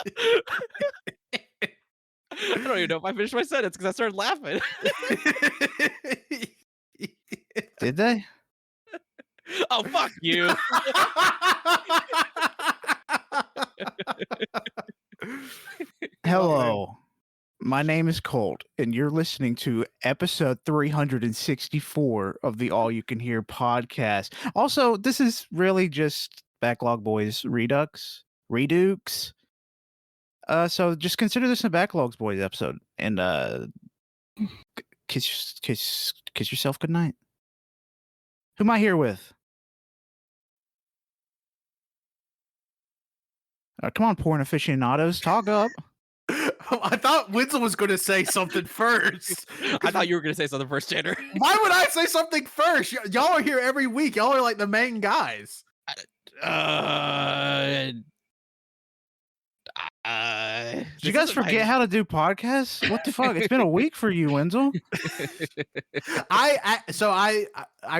I don't even know if I finished my sentence because I started laughing. Did they? Oh, fuck you. Hello. My name is Colt, and you're listening to episode 364 of the All You Can Hear podcast. Also, this is really just BacklogBoyZ Redux. So just consider this a BacklogBoyZ episode, and kiss yourself goodnight. Who am I here with? Come on, porn aficionados, talk up. I thought Wenzel was going to say something first. I thought you were going to say something first, Tanner. Why would I say something first? Y'all are here every week. Y'all are like the main guys. Did you guys forget how to do podcasts? What the fuck? It's been a week for you, Wenzel. I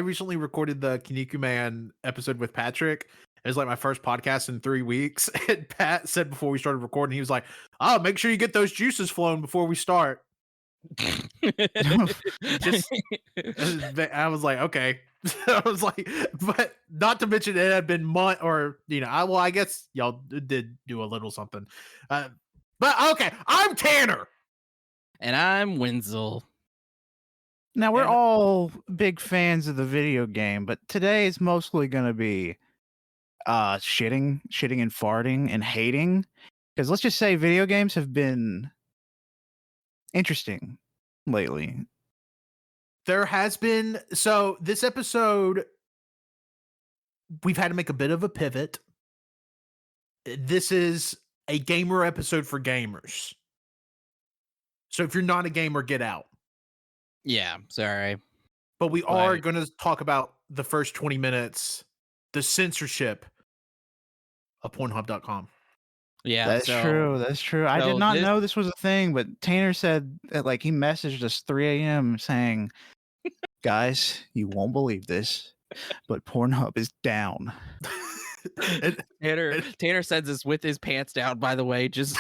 recently recorded the Kiniku Man episode with Patrick. It was like my first podcast in 3 weeks. And Pat said before we started recording, he was like, "Oh, make sure you get those juices flowing before we start." I was like, okay. I was like, but not to mention it had been month, or I guess y'all did do a little something. But okay, I'm Tanner. And I'm Wenzel. Now we're all big fans of the video game, but today is mostly gonna be shitting and farting and hating. Because let's just say video games have been interesting lately. There has been, so this episode, we've had to make a bit of a pivot. This is a gamer episode for gamers. So if you're not a gamer, get out. Yeah, sorry. But we are going to talk about the first 20 minutes, the censorship of Pornhub.com. Yeah, that's true. That's true. I did not know this was a thing, but Tanner said that, like, he messaged us 3 a.m. saying, "Guys, you won't believe this, but Pornhub is down." Tanner says this with his pants down, by the way. Just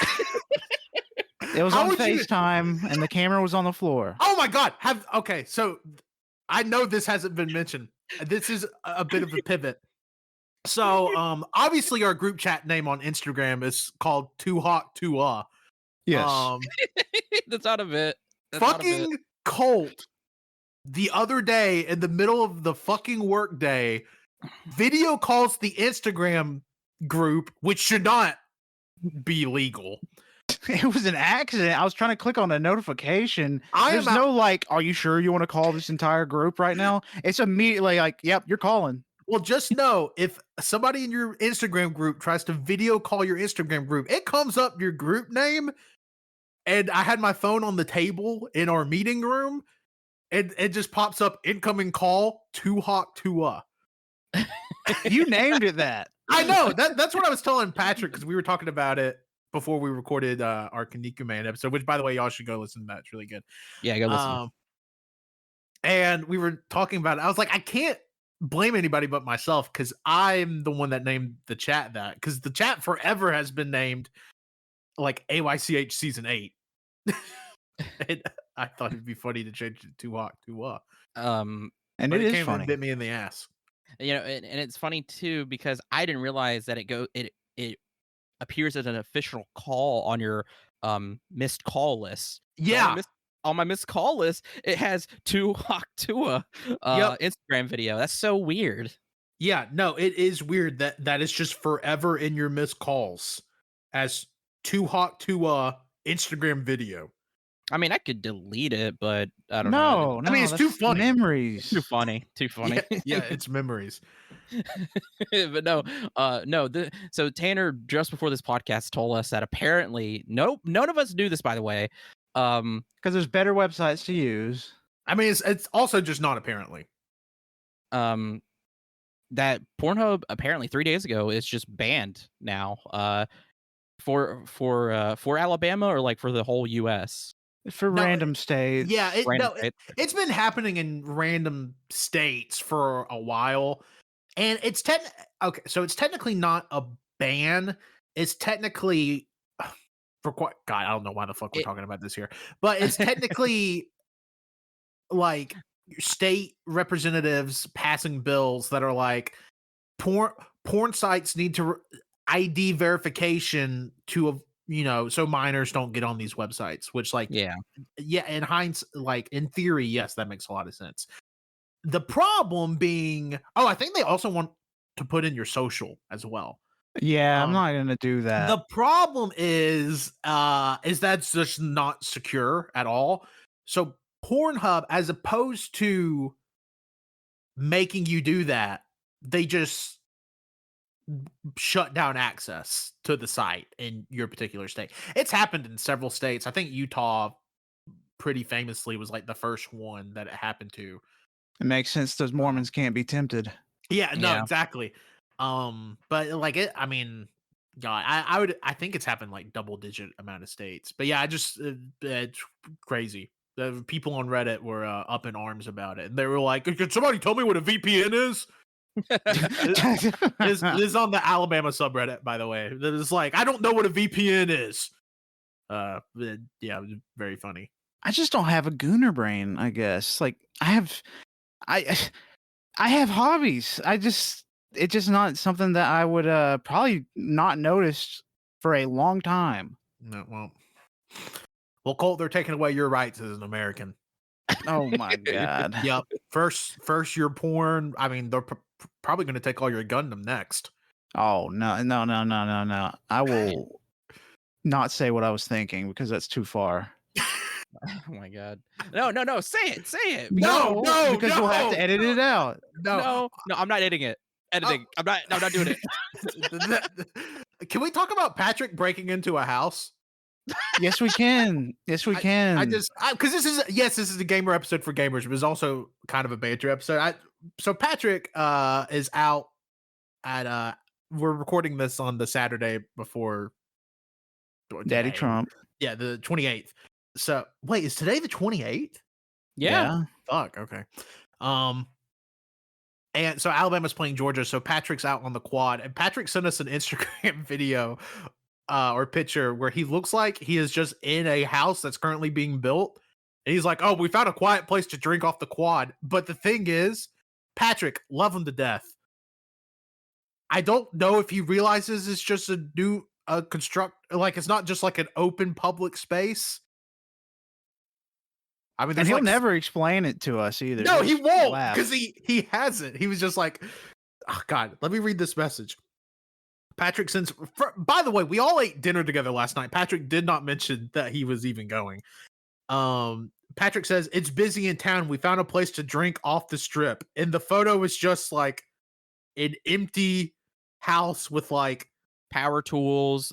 it was on FaceTime, and the camera was on the floor. Oh my god! Okay, so I know this hasn't been mentioned. This is a bit of a pivot. So, obviously, our group chat name on Instagram is called Too Hot to Yes, that's out of it. Fucking Colt. The other day, in the middle of the fucking work day, video calls the Instagram group, which should not be legal. It was an accident. I was trying to click on a notification. There's no like, are you sure you want to call this entire group right now? It's immediately like, yep, you're calling. Well, just know if somebody in your Instagram group tries to video call your Instagram group, it comes up your group name. And I had my phone on the table in our meeting room, and it just pops up incoming call, Too Hot to You named it that. I know. That's what I was telling Patrick, because we were talking about it before we recorded our Kiniku Man episode, which, by the way, y'all should go listen to that. It's really good. Yeah, go listen. And we were talking about it. I was like, I can't blame anybody but myself, because I'm the one that named the chat that, because the chat forever has been named like AYCH season 8. And I thought it'd be funny to change it to Too Hot to and but it is came funny. and bit me in the ass. And it's funny too, because I didn't realize that it appears as an official call on your missed call list. Yeah. On my missed call list, it has Too Hot to Instagram video. That's so weird. Yeah, no, it is weird that it's just forever in your missed calls as Too Hot to Instagram video. I mean, I could delete it, but I don't know. I mean, it's too funny. Memories. Too funny. Yeah, it's memories. But no. So Tanner, just before this podcast, told us that apparently, none of us knew this, by the way. Because there's better websites to use. I mean, it's also just not apparently. That Pornhub apparently 3 days ago is just banned now. For Alabama, or like for the whole U.S. For random states. Yeah, it's been happening in random states for a while, and it's technically not a ban. It's technically, for quite God, I don't know why the fuck we're talking about this here, but it's technically like state representatives passing bills that are like porn sites need to ID verification to so minors don't get on these websites, which like Yeah. in hindsight, like in theory, yes, that makes a lot of sense. The problem being, I think they also want to put in your social as well. Yeah, I'm not gonna do that. The problem is that's just not secure at all. So Pornhub, as opposed to making you do that, they just shut down access to the site in your particular state. It's happened in several states. I think Utah pretty famously was like the first one that it happened to. It makes sense. Those Mormons can't be tempted. Yeah, no, Yeah. exactly. But like I mean, God, I think it's happened like double digit amount of states. But yeah, it's crazy. The people on Reddit were up in arms about it. And they were like, "Can somebody tell me what a VPN is?" This is on the Alabama subreddit, by the way. That is like, I don't know what a VPN is. Yeah, it was very funny. I just don't have a gooner brain, I guess. Like I have hobbies. It's just not something that I would probably not notice for a long time. No, well, Colt, they're taking away your rights as an American. Oh my god. Yep. First your porn. I mean, they're probably going to take all your Gundam next. Oh no. I will not say what I was thinking because that's too far. Oh my god. No. Say it. No, because we'll have to edit it out. No, I'm not editing it. Editing. I'm not doing it. Can we talk about Patrick breaking into a house? Yes, we can. Yes, we can. Because this is a gamer episode for gamers, but it's also kind of a banter episode. So Patrick is out at we're recording this on the Saturday before Daddy Trump. Yeah, the 28th. So wait, is today the 28th? Yeah. Fuck. Okay. And so Alabama's playing Georgia. So Patrick's out on the quad, and Patrick sent us an Instagram video or picture where he looks like he is just in a house that's currently being built. And he's like, "Oh, we found a quiet place to drink off the quad." But the thing is, Patrick, love him to death. I don't know if he realizes it's just a new like it's not just like an open public space. I mean, and he'll like, never explain it to us either. No, he won't, because he hasn't. He was just like, "Oh God, let me read this message." Patrick sends. By the way, we all ate dinner together last night. Patrick did not mention that he was even going. Patrick says, "It's busy in town. We found a place to drink off the strip." And the photo is just like an empty house with like power tools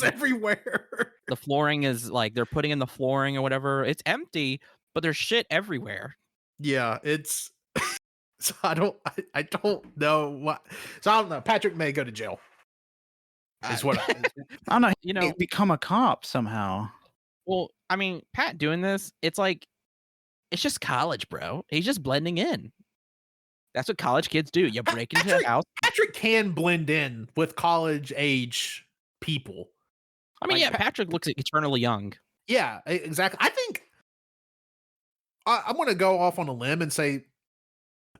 everywhere. The flooring is like they're putting in the flooring or whatever. It's empty, but there's shit everywhere. Yeah, it's so I don't know what. So I don't know. Patrick may go to jail. Is what I don't know. You know, become a cop somehow. Well, I mean, Pat doing this, it's like it's just college, bro. He's just blending in. That's what college kids do. You break into a house. Patrick can blend in with college age people. I mean, like, Patrick looks eternally young. Yeah, exactly. I think I'm going to go off on a limb and say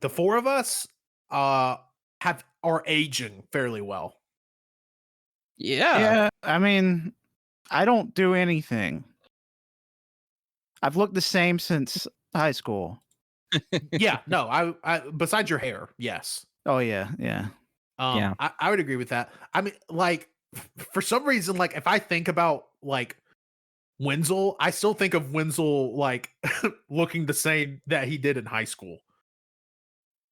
the four of us are aging fairly well. Yeah. Yeah. I mean, I don't do anything. I've looked the same since high school. Yeah, no, I besides your hair, yes. Oh yeah. Yeah. I would agree with that. I mean, like, for some reason, like, if I think about like Wenzel, I still think of Wenzel like looking the same that he did in high school.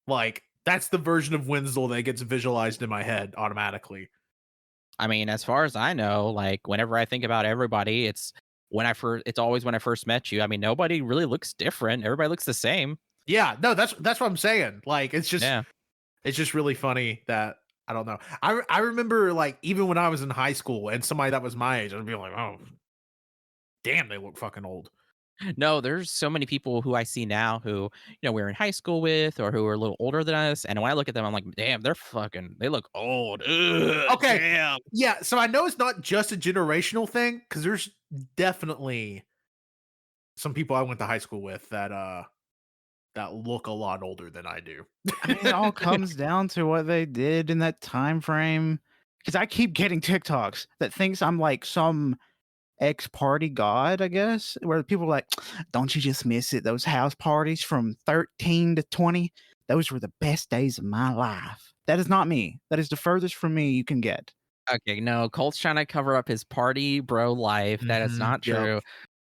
Like, that's the version of Wenzel that gets visualized in my head automatically. I mean, as far as I know, like, whenever I think about everybody, it's always when I first met you. I mean, nobody really looks different. Everybody looks the same. Yeah, no, that's what I'm saying. Like, it's just really funny that I don't know. I remember, like, even when I was in high school and somebody that was my age, I'd be like, "Oh, damn, they look fucking old." No, there's so many people who I see now who, we're in high school with or who are a little older than us. And when I look at them, I'm like, damn, they look old. Ugh, Okay. damn. Yeah, so I know it's not just a generational thing because there's definitely some people I went to high school with that look a lot older than I do. I mean, it all comes down to what they did in that time frame. Because I keep getting TikToks that thinks I'm like some ex-party god, I guess, where people are like, don't you just miss it? Those house parties from 13 to 20, those were the best days of my life. That is not me. That is the furthest from me you can get. Okay, no, Colt's trying to cover up his party bro life. That is not Yep. true.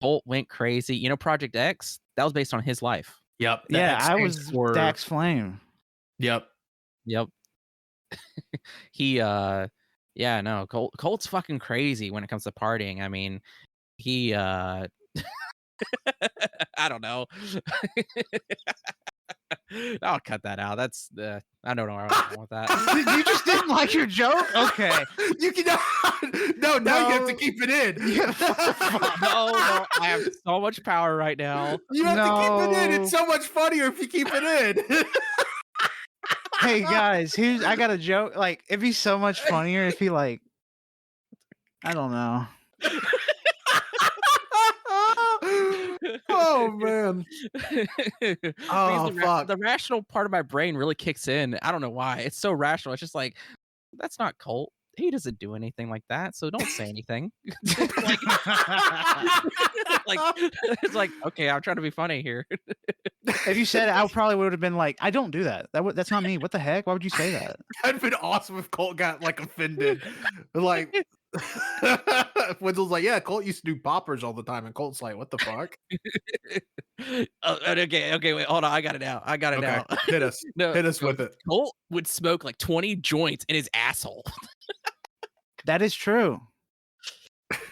Colt went crazy. Project X, that was based on his life. Yep. The Yeah, X I stands was for- Dax Flame. Yep. Yep. He yeah, no, Colt's fucking crazy when it comes to partying. I mean, he I don't know. I'll cut that out. That's I don't know where I'm going with that. You just didn't like your joke? Okay. You can no, now you have to No. keep it in. Yeah. No, I have so much power right now. You have to keep it in. No. It's so much funnier if you keep it in. Hey guys, I got a joke. Like, it'd be so much funnier if he I don't know. Oh man. Because Oh, fuck. the rational part of my brain really kicks in. I don't know why. It's so rational. It's just like, that's not Colt. He doesn't do anything like that, so don't say anything. like, it's like, okay, I'm trying to be funny here. If you said it, I probably would have been like, I don't do that. That's not me. What the heck? Why would you say that? That'd been awesome if Colt got like offended. Like Wenzel's like, yeah, Colt used to do poppers all the time, and Colt's like, what the fuck? Okay, wait, hold on. I got it now. Okay, hit us. No, Hit us with it. Colt would smoke like 20 joints in his asshole. That is true.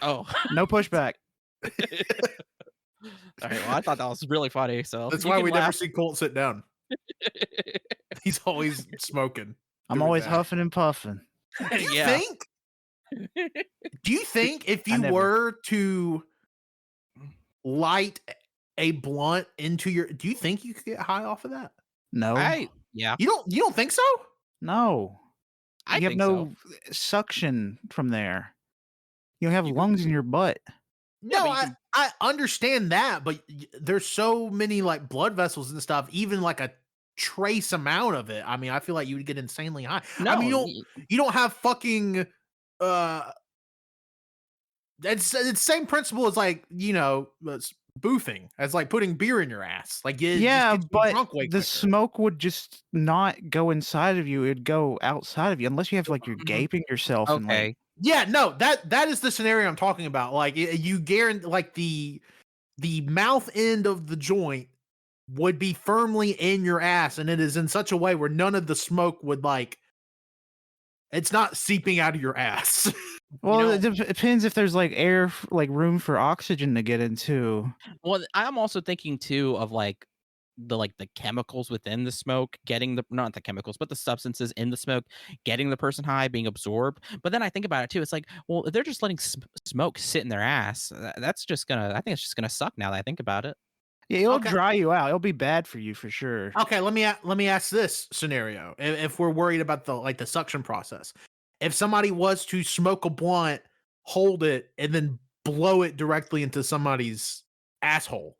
Oh. No pushback. All right, well, I thought that was really funny. So That's you why can we never laugh. see Colt sit down. He's always smoking. I'm doing always that. huffing and puffing. Do you Yeah. think? Do you think if I you never- were to light a blunt into your, do you think you could get high off of that? No. Yeah, You don't think so? No. I You have think no so. suction from there. You don't have You- lungs in your butt. Yeah, No, but you can- I understand that, but there's so many like blood vessels and stuff, even like a trace amount of it. I mean, I feel like you would get insanely high. No, I mean, you don't have fucking it's the same principle as like, boofing, as like putting beer in your ass. Like it Yeah, just gets you but drunk way the quicker. smoke would just not go inside of you. It'd go outside of you unless you have like you're Mhm. gaping yourself and like okay. Yeah, no, that is the scenario I'm talking about. Like you guarantee, like the mouth end of the joint would be firmly in your ass, and it is in such a way where none of the smoke would like. It's not seeping out of your ass. well, know- it depends if there's like air, like room for oxygen to get into. Well, I'm also thinking too of like the chemicals within the smoke getting not the chemicals, but the substances in the smoke getting the person high, being absorbed. But then I think about it too. It's like, well, if they're just letting smoke sit in their ass, that's just gonna. I think it's just gonna suck. Now that I think about it. Yeah, it'll Okay. dry you out. It'll be bad for you for sure. Okay, let me ask this scenario. If we're worried about the suction process, if somebody was to smoke a blunt, hold it, and then blow it directly into somebody's asshole,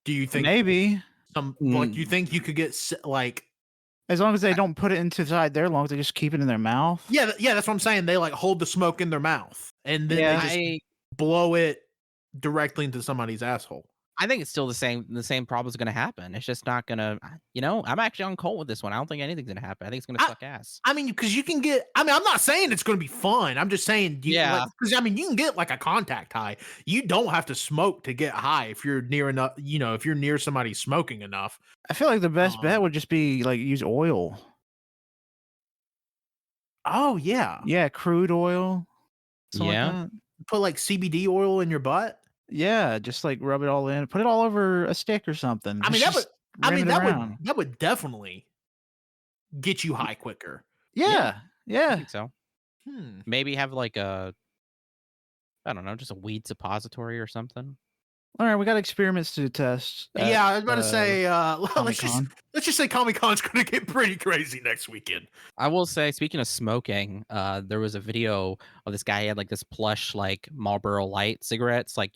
do you think Maybe do you think you could get like? as long as they don't put it inside their lungs, they just keep it in their mouth. Yeah, that's what I'm saying. They like hold the smoke in their mouth and then Yeah. they just blow it directly into somebody's asshole. I think it's still the same problem is going to happen. It's just not going to, I'm actually on Colt with this one. I don't think anything's going to happen. I think it's going to suck ass. I mean, because you can get. I mean, I'm not saying it's going to be fun. I'm just saying, Yeah. Because I mean, you can get like a contact high. You don't have to smoke to get high if you're near enough. If you're near somebody smoking enough. I feel like the best bet would just be like use oil. Oh yeah, Yeah, crude oil. Something Yeah. like that. put like CBD oil in your butt. Yeah, just like rub it all in. Put it all over a stick or something. I mean, Just rim it around. that would definitely get you high quicker. Yeah, I yeah. think so. Hmm. Maybe have like I don't know, just a weed suppository or something. All right, we got experiments to test. Yeah, I was about to say, Comic-Con. let's just say Comic-Con's going to get pretty crazy next weekend. I will say, speaking of smoking, there was a video of this guy. He had like this plush, like Marlboro Light cigarettes, like,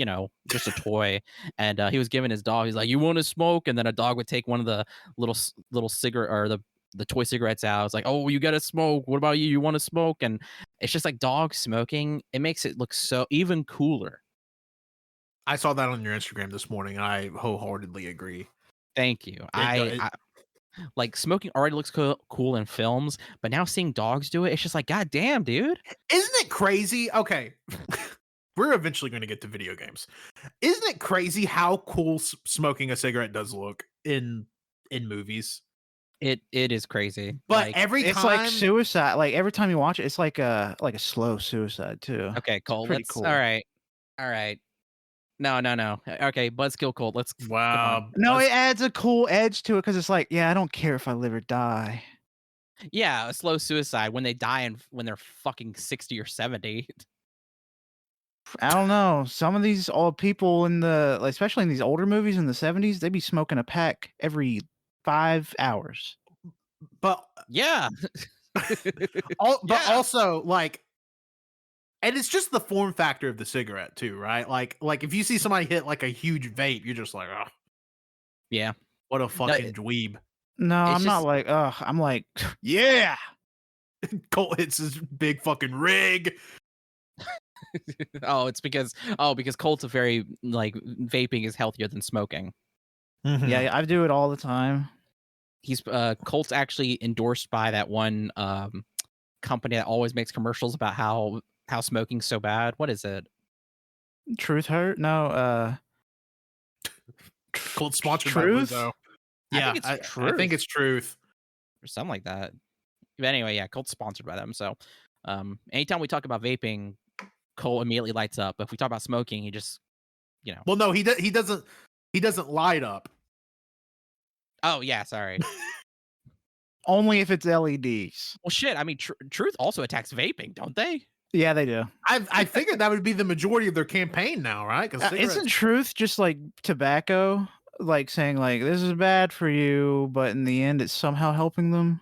just a toy. And he was giving his dog, he's like, "You want to smoke?" And then a dog would take one of the little cigarette or the toy cigarettes out. It's like, "Oh, you got to smoke. What about you? You want to smoke?" And it's just like dog smoking. It makes it look so even cooler. I saw that on your Instagram this morning, and I wholeheartedly agree. Thank you. It- I like smoking already looks cool in films, but now seeing dogs do it, it's just like, God damn, dude. Isn't it crazy? Okay. We're eventually going to get to video games. Isn't it crazy how cool smoking a cigarette does look in movies? It is crazy. But Like, every It's time, like suicide. Like every time you watch it, it's like a slow suicide too. okay, Cole, pretty let's cool. all right. No. Okay, Buzzkill Colt. Let's come on. No, it adds a cool edge to it because it's like, yeah, I don't care if I live or die. Yeah, a slow suicide when they die and when they're fucking 60 or 70. I don't know. Some of these old people especially in these older movies in the 70s, they'd be smoking a pack every 5 hours. but Yeah. also like, and it's just the form factor of the cigarette too, right? Like if you see somebody hit like a huge vape, you're just like, oh, Yeah. what a fucking dweeb. No, It's I'm not just- like, I'm like, yeah. Colt hits his big fucking rig. it's because Colt's a very like vaping is healthier than smoking. Yeah, I do it all the time. He's Colt's actually endorsed by that one company that always makes commercials about how smoking's so bad. What is it? Truth hurt? No, Colt sponsored Truth? by Lizzo. I Yeah, think it's I Truth. think it's Truth. Or something like that. But anyway, yeah, Colt's sponsored by them. So anytime we talk about vaping, Colt immediately lights up. But if we talk about smoking, he just, Well, no, he doesn't light up. Oh yeah, sorry. Only if it's LEDs. Well, shit. I mean, Truth also attacks vaping, don't they? Yeah, they do. I figured that would be the majority of their campaign now, right? Because Isn't truth just like tobacco? Like saying like this is bad for you, but in the end it's somehow helping them?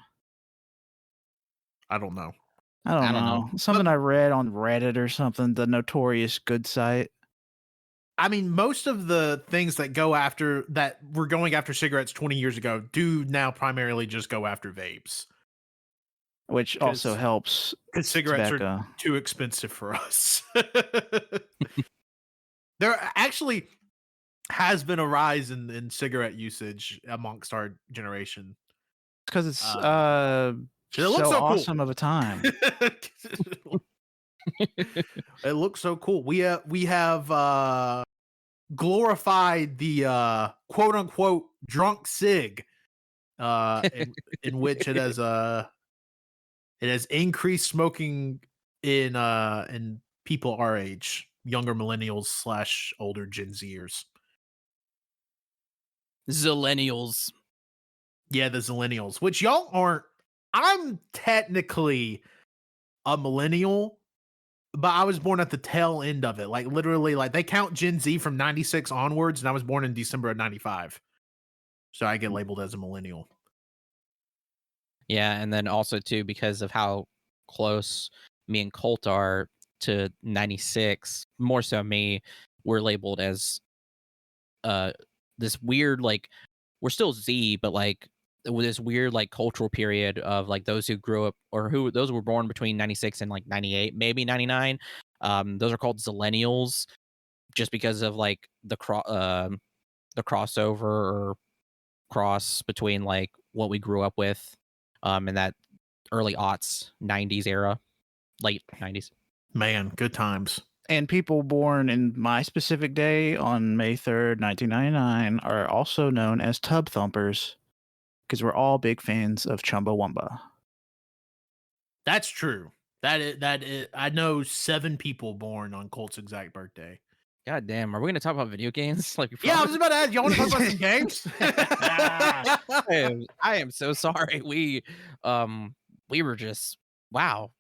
I don't know. I don't know. Something But- I read on Reddit or something, the notorious good site. I mean, most of the things that were going after cigarettes 20 years ago do now primarily just go after vapes. Which also 'Cause- helps Because cigarettes are tobacco. too expensive for us. There actually has been a rise in cigarette usage amongst our generation. Because it's It so looks so cool. awesome of a time. It looks so cool. We have glorified the quote unquote drunk cig, in which it has increased smoking in people our age, younger millennials / older Gen Zers. Zillennials. Yeah, the Zillennials, which y'all aren't. I'm technically a millennial, but I was born at the tail end of it. Like literally, like they count Gen Z from 96 onwards, and I was born in December of 95. So I get labeled as a millennial. Yeah, and then also too because of how close me and Colt are to 96, more so me, we're labeled as this weird like we're still Z, but like with this weird like cultural period of like those who grew up or those who were born between 96 and like 98, maybe 99. Those are called zillennials just because of like the crossover or cross between like what we grew up with in that early aughts 90s era, late 90s. Man, good times. And people born in my specific day on May 3rd, 1999 are also known as tub thumpers because we're all big fans of Chumbawamba. That's true. That is. I know 7 people born on Colt's exact birthday. God damn, are we gonna talk about video games? Like, Yeah, I was about to ask. Y'all want to talk about some games? I am so sorry. We were just wow.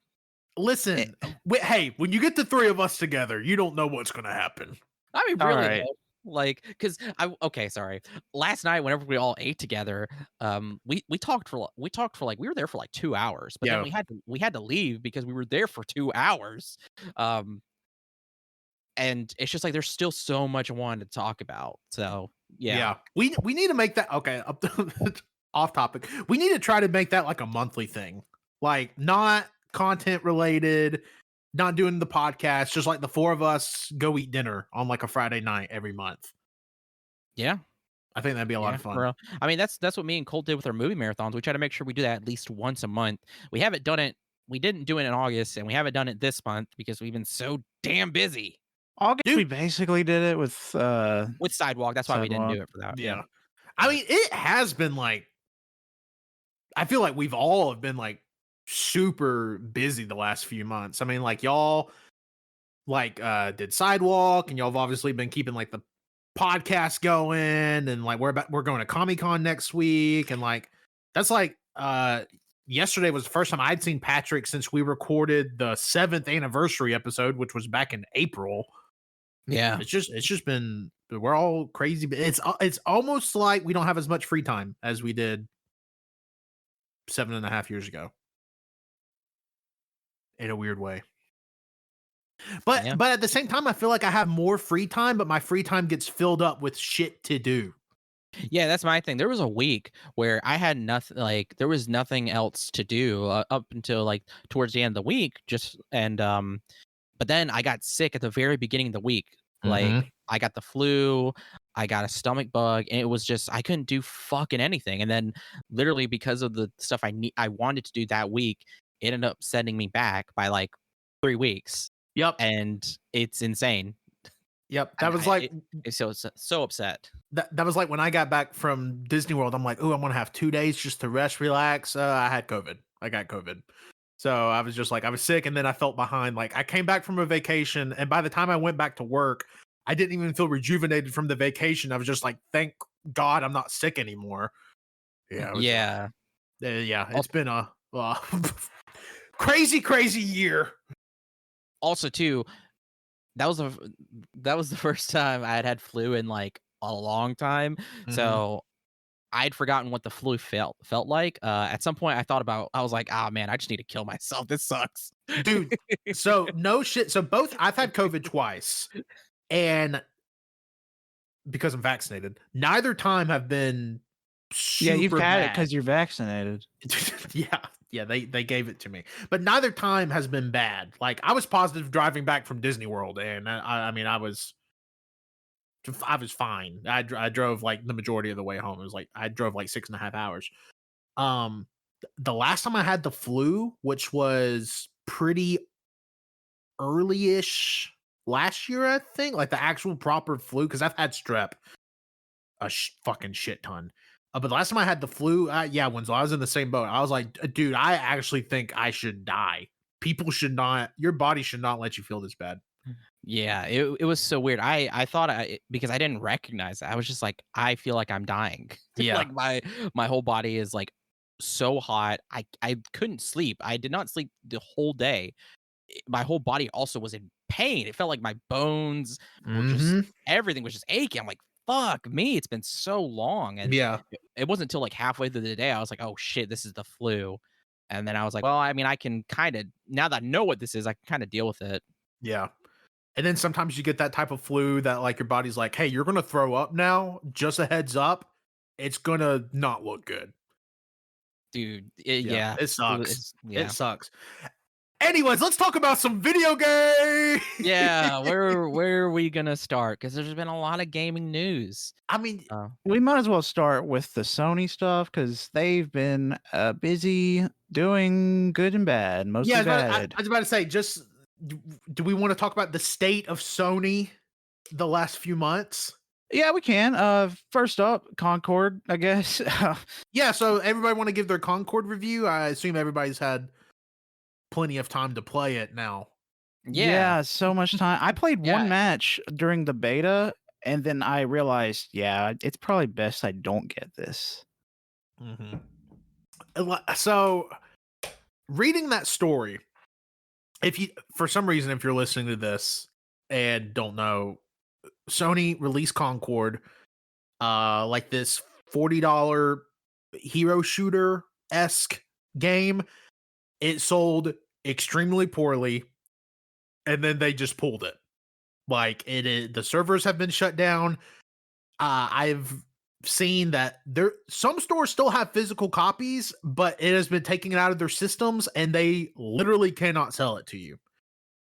Listen, hey, when you get the 3 of us together, you don't know what's going to happen. I mean, All really, right. though, Like, because okay, sorry. Last night, whenever we all ate together, we talked for like we were there for like 2 hours, but then Yeah. we had to leave because we were there for 2 hours. Um, and it's just like there's still so much I wanted to talk about. So yeah. Yeah. We need to make that okay. Off topic. We need to try to make that like a monthly thing. Like not content related, not doing the podcast, just like the four of us go eat dinner on like a Friday night every month. Yeah. I think that'd be a lot Yeah, of fun. bro. I mean, that's what me and Colt did with our movie marathons. We try to make sure we do that at least once a month. We haven't done it. We didn't do it in August, and we haven't done it this month because we've been so damn busy August, we Dude, basically did it with with Sidewalk. That's why we didn't Sidewalk. do it for that. Yeah. yeah. I mean, it has been like I feel like we've all have been like super busy the last few months. I mean, like y'all like did Sidewalk and y'all have obviously been keeping like the podcast going and like we're going to Comic-Con next week and like that's like yesterday was the first time I'd seen Patrick since we recorded the 7th anniversary episode, which was back in April. Yeah. It's just been we're all crazy, but it's almost like we don't have as much free time as we did 7.5 years ago. In a weird way. But Yeah. but at the same time, I feel like I have more free time, but my free time gets filled up with shit to do. Yeah, that's my thing. There was a week where I had nothing, like there was nothing else to do up until like towards the end of the week. But then I got sick at the very beginning of the week. Like Mhm. I got the flu, I got a stomach bug, and it was just I couldn't do fucking anything. And then literally because of the stuff I wanted to do that week, it ended up sending me back by like 3 weeks, Yep. and it's insane. Yep. And it's so upset. That was like when I got back from Disney World. I'm like, oh, I'm gonna have 2 days just to rest, relax. I had COVID. I got COVID. So I was just like, I was sick, and then I felt behind. Like I came back from a vacation, and by the time I went back to work, I didn't even feel rejuvenated from the vacation. I was just like, thank God I'm not sick anymore. Yeah, it was, Yeah. yeah. It's been a crazy year. Also, too, that was the first time I had flu in like a long time. Mhm. So I'd forgotten what the flu felt like. At some point, I was like, "Ah, man, I just need to kill myself. This sucks." Dude, so no shit. So both I've had COVID twice, and because I'm vaccinated, neither time have been Yeah, you've super had it bad. because you're vaccinated. Yeah, they gave it to me, but neither time has been bad. Like I was positive driving back from Disney World, and I mean I was fine. I drove like the majority of the way home. It was like I drove like 6.5 hours. The last time I had the flu, which was pretty early-ish last year, I think, like the actual proper flu, because I've had strep a fucking shit ton. But the last time I had the flu, yeah, Wenzel, I was in the same boat. I was like, dude, I actually think I should die. People should not, your body should not let you feel this bad. Yeah, it was so weird. I thought because I didn't recognize it. I was just like, I feel like I'm dying. Yeah. Like my whole body is like so hot. I couldn't sleep. I did not sleep the whole day. My whole body also was in pain. It felt like my bones were just Mhm. everything was just aching. I'm like, fuck me. It's been so long. And Yeah. it wasn't until like halfway through the day I was like, oh shit, this is the flu. And then I was like, well, I mean, I can kind of now that I know what this is, I can kind of deal with it. Yeah. And then sometimes you get that type of flu that like your body's like, hey, you're going to throw up now. Just a heads up. It's going to not look good. Dude, Yeah. It sucks. Yeah. It sucks. Anyways, let's talk about some video games. Yeah, where are we gonna start? Because there's been a lot of gaming news. I mean, We might as well start with the Sony stuff because they've been busy doing good and bad, mostly yeah, bad. I was about to say, just do we want to talk about the state of Sony the last few months? Yeah, we can. First up, Concord, I guess. Yeah, so everybody want to give their Concord review? I assume everybody's had plenty of time to play it now. Yeah, so much time. I played Yeah. one match during the beta, and then I realized, yeah, it's probably best I don't get this. So, reading that story, if you, for some reason, if you're listening to this and don't know, Sony released Concord, like this $40 hero shooter esque game. It sold extremely poorly, and then they just pulled it. Like the servers have been shut down. I've seen that some stores still have physical copies, but it has been taken out of their systems, and they literally cannot sell it to you.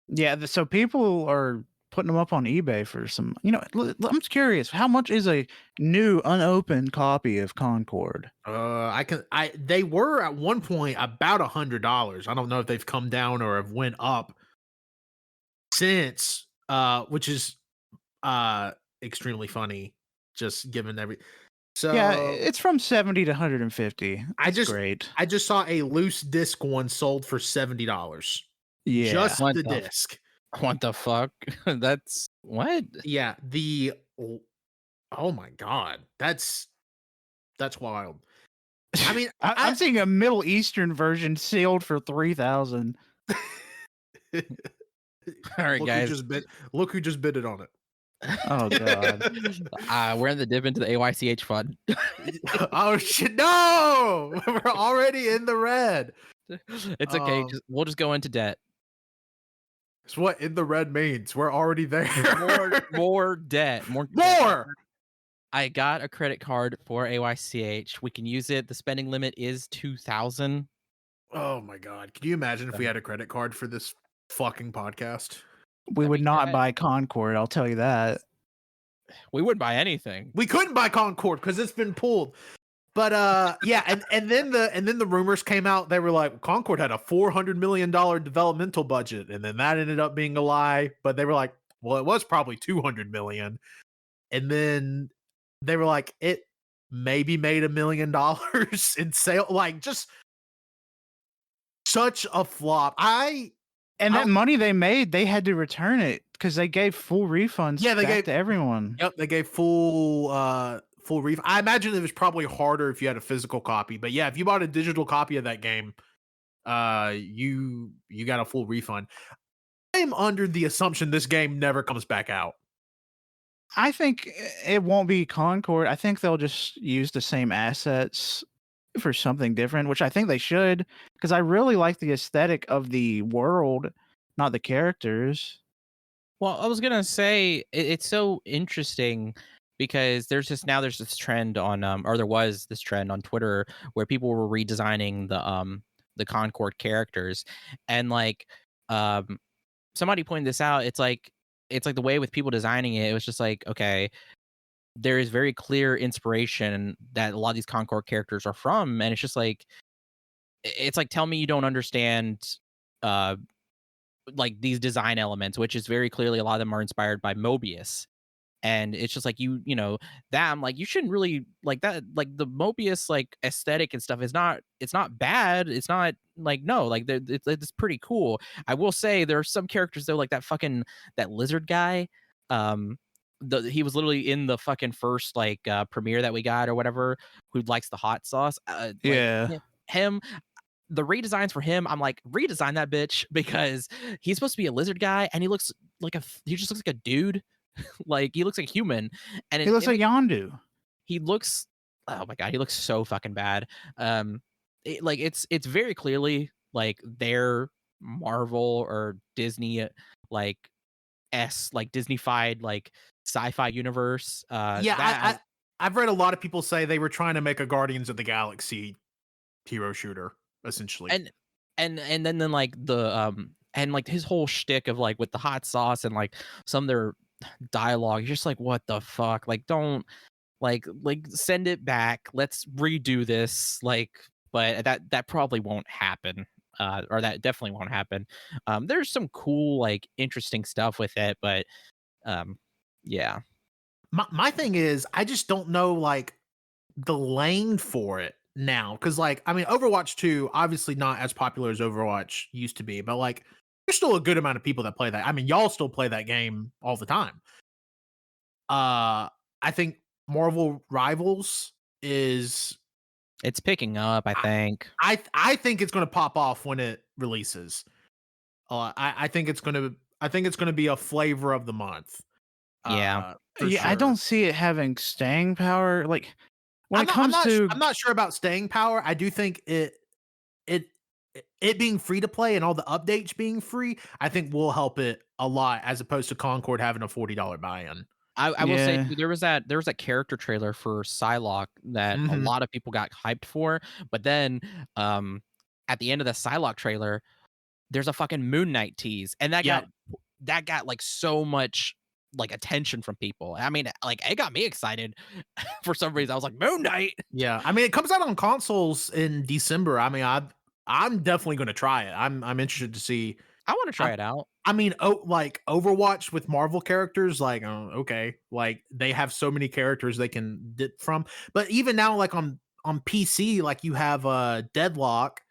Yeah, so people are putting them up on eBay for some. I'm just curious, how much is a new unopened copy of Concord? They were at one point about $100. I don't know if they've come down or have went up since, which is extremely funny, just given Yeah, so it's from 70 to 150. That's great. I just saw a loose disc one sold for $70. Yeah. Just What the the disc. What the fuck? That's what? Yeah, oh my god. That's wild. I mean, I'm seeing a Middle Eastern version sealed for 3,000. All right, look guys. Look who just bid it on it. Oh god. We're in the dip into the AYCH fund. Oh shit! No, we're already in the red. It's okay. We'll just go into debt. It's what in the red means. We're already there. More debt. More. I got a credit card for AYCH. We can use it. The spending limit is 2,000. Oh my god! Can you imagine if we had a credit card for this fucking podcast? We would not buy Concord, I'll tell you that. We wouldn't buy anything. We couldn't buy Concord because it's been pulled. But yeah, and then the rumors came out. They were like, Concord had a $400 million developmental budget, and then that ended up being a lie. But they were like, well, it was probably 200 million. And then they were like, it maybe made $1 million in sale. Like, just such a flop. That money they made, they had to return it because they gave full refunds back to everyone. Yep, they gave full refund. I imagine it was probably harder if you had a physical copy, but yeah, if you bought a digital copy of that game, you got a full refund. I'm under the assumption this game never comes back out. I think it won't be Concord. I think they'll just use the same assets for something different, which I think they should, because I really like the aesthetic of the world, not the characters. Well, I was gonna say it's so interesting because there's this trend on or there was this trend on Twitter where people were redesigning the Concord characters, and like somebody pointed this out. It's like the way with people designing it. It was just like, okay, there is very clear inspiration that a lot of these Concord characters are from, and it's just like, it's like, tell me you don't understand like these design elements, which is very clearly a lot of them are inspired by Mobius. And it's just like, you know, that I'm like, you shouldn't really like that. Like the Mobius like aesthetic and stuff is it's not bad. It's not like, no, like it's pretty cool. I will say there are some characters though, like that lizard guy. He was literally in the fucking first like premiere that we got or whatever, who likes the hot sauce. Yeah. Like, him, the redesigns for him, I'm like, redesign that bitch, because he's supposed to be a lizard guy and he just looks like a dude. Like he looks like a human, and he looks like Yondu. He looks, oh my god, he looks so fucking bad. It's very clearly like their Marvel or Disney like Disney-fied like sci-fi universe. I've read a lot of people say they were trying to make a Guardians of the Galaxy hero shooter, essentially. And then like the and like his whole shtick of like with the hot sauce and like some of their dialogue, you're just like, what the fuck? Like, don't like send it back. Let's redo this. Like, but that probably won't happen. Or that definitely won't happen. There's some cool, like, interesting stuff with it, but yeah. My thing is, I just don't know like the lane for it now, because like, I mean, Overwatch 2 obviously not as popular as Overwatch used to be, but like there's still a good amount of people that play that. I mean, y'all still play that game all the time. I think Marvel Rivals it's picking up, I think. I think it's going to pop off when it releases. I think it's going to be a flavor of the month. Yeah. For Yeah, I sure. don't see it having staying power. Like when I'm it not. I'm comes not. to I'm not sure about staying power. I do think it it being free to play and all the updates being free, I think will help it a lot as opposed to Concord having a $40 buy-in. I will say yeah, too, there was that character trailer for Psylocke that a Mhm. lot of people got hyped for, but then um at the end of the Psylocke trailer, there's a fucking Moon Knight tease, and Yep. that got like so much like attention from people. I mean, like it got me excited for some reason. I was like, Moon Knight. Yeah. I mean, it comes out on consoles in December. I mean, I'm definitely gonna try it. I'm interested to see. I want to I try it out. I mean, like Overwatch with Marvel characters, like, okay, like they have so many characters they can dip from. But even now, like on PC, like you have Deadlock,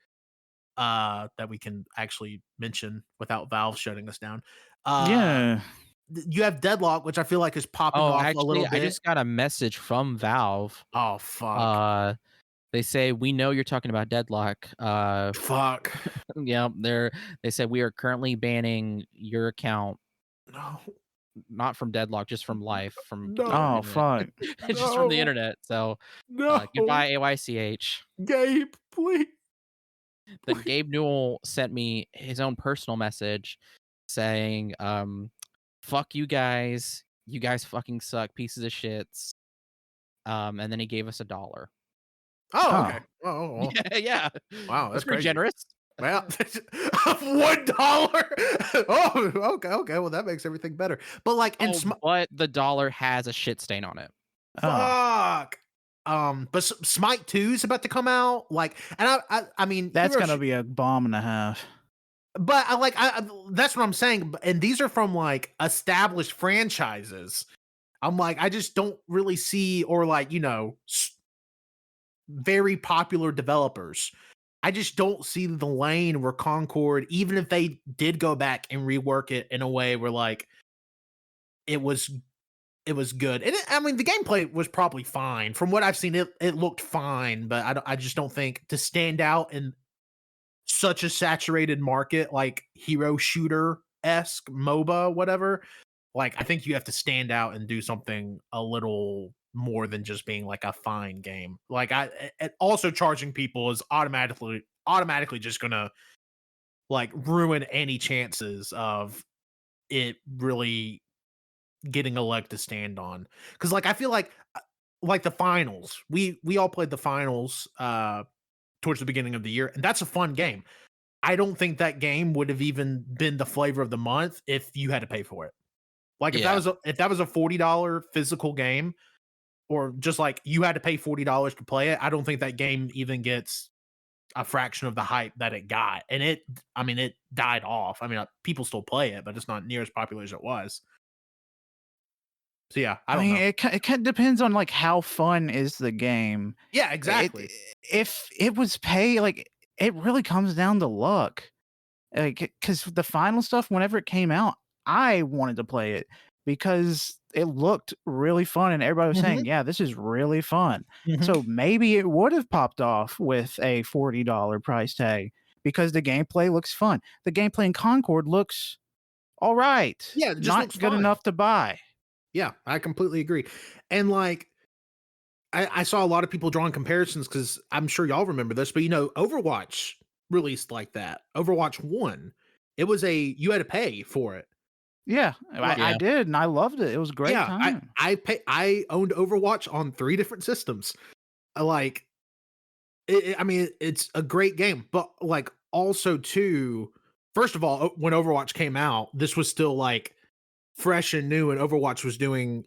that we can actually mention without Valve shutting us down. Uh, yeah, you have Deadlock, which I feel like is popping Oh, off a actually, little I bit. just got a message from Valve. Oh fuck, Uh, they say we know you're talking about Deadlock. fuck, Yeah, they said we are currently banning your account, no, not from Deadlock, just from life, from the no, oh internet, fuck, just from the no, internet. So, no, goodbye, AYCH. Gabe, please. Then Gabe Newell sent me his own personal message saying, "Fuck you guys. You guys fucking suck, pieces of shits." And then he gave us $1. Oh, oh okay. Oh, well, Yeah, yeah. wow, That's that's pretty crazy. generous. Well, $1. Oh, okay, okay. Well, that makes everything better. But like, and Oh, but the dollar has a shit stain on it. oh, fuck. But Smite 2 is about to come out. Like, and I mean, that's Hero. gonna be a bomb and a half. But that's what I'm saying. And these are from like established franchises. I'm like, I just don't really see, or like, very popular developers. I just don't see the lane where Concord, even if they did go back and rework it in a way where like it was it was good. And I mean, the gameplay was probably fine. From what I've seen, it looked fine, but I just don't think to stand out in such a saturated market like hero shooter esque MOBA, whatever. Like, I think you have to stand out and do something a little more than just being like a fine game. Like, also charging people is automatically just gonna like ruin any chances of it really getting a leg to stand on. Because like I feel like the finals, we all played the finals towards the beginning of the year, and that's a fun game. I don't think that game would have even been the flavor of the month if you had to pay for it. Like Yeah. if that was a $40 physical game, or just like you had to pay $40 to play it, I don't think that game even gets a fraction of the hype that it got. And I mean, it died off. I mean, people still play it, but it's not near as popular as it was. So yeah, I I don't mean, know. it kind of depends on like how fun is the game. Yeah, It exactly. if it was pay like it really comes down to luck. Like because the final stuff, whenever it came out, I wanted to play it because it looked really fun, and everybody was Mhm, saying, "Yeah, this is really fun." mhm. So maybe it would have popped off with a $40 price tag because the gameplay looks fun. The gameplay in Concord looks all right, Yeah, it just not looks good fine. enough to buy. Yeah, I completely agree. And like I saw a lot of people drawing comparisons because I'm sure y'all remember this, but Overwatch released like that. Overwatch 1. It was you had to pay for it. Yeah, Like, I Yeah. did, and I loved it. It was a great yeah, time. I owned Overwatch on 3 different systems. Like I mean, it's a great game, but like also too, first of all, when Overwatch came out, this was still like fresh and new, and Overwatch was doing,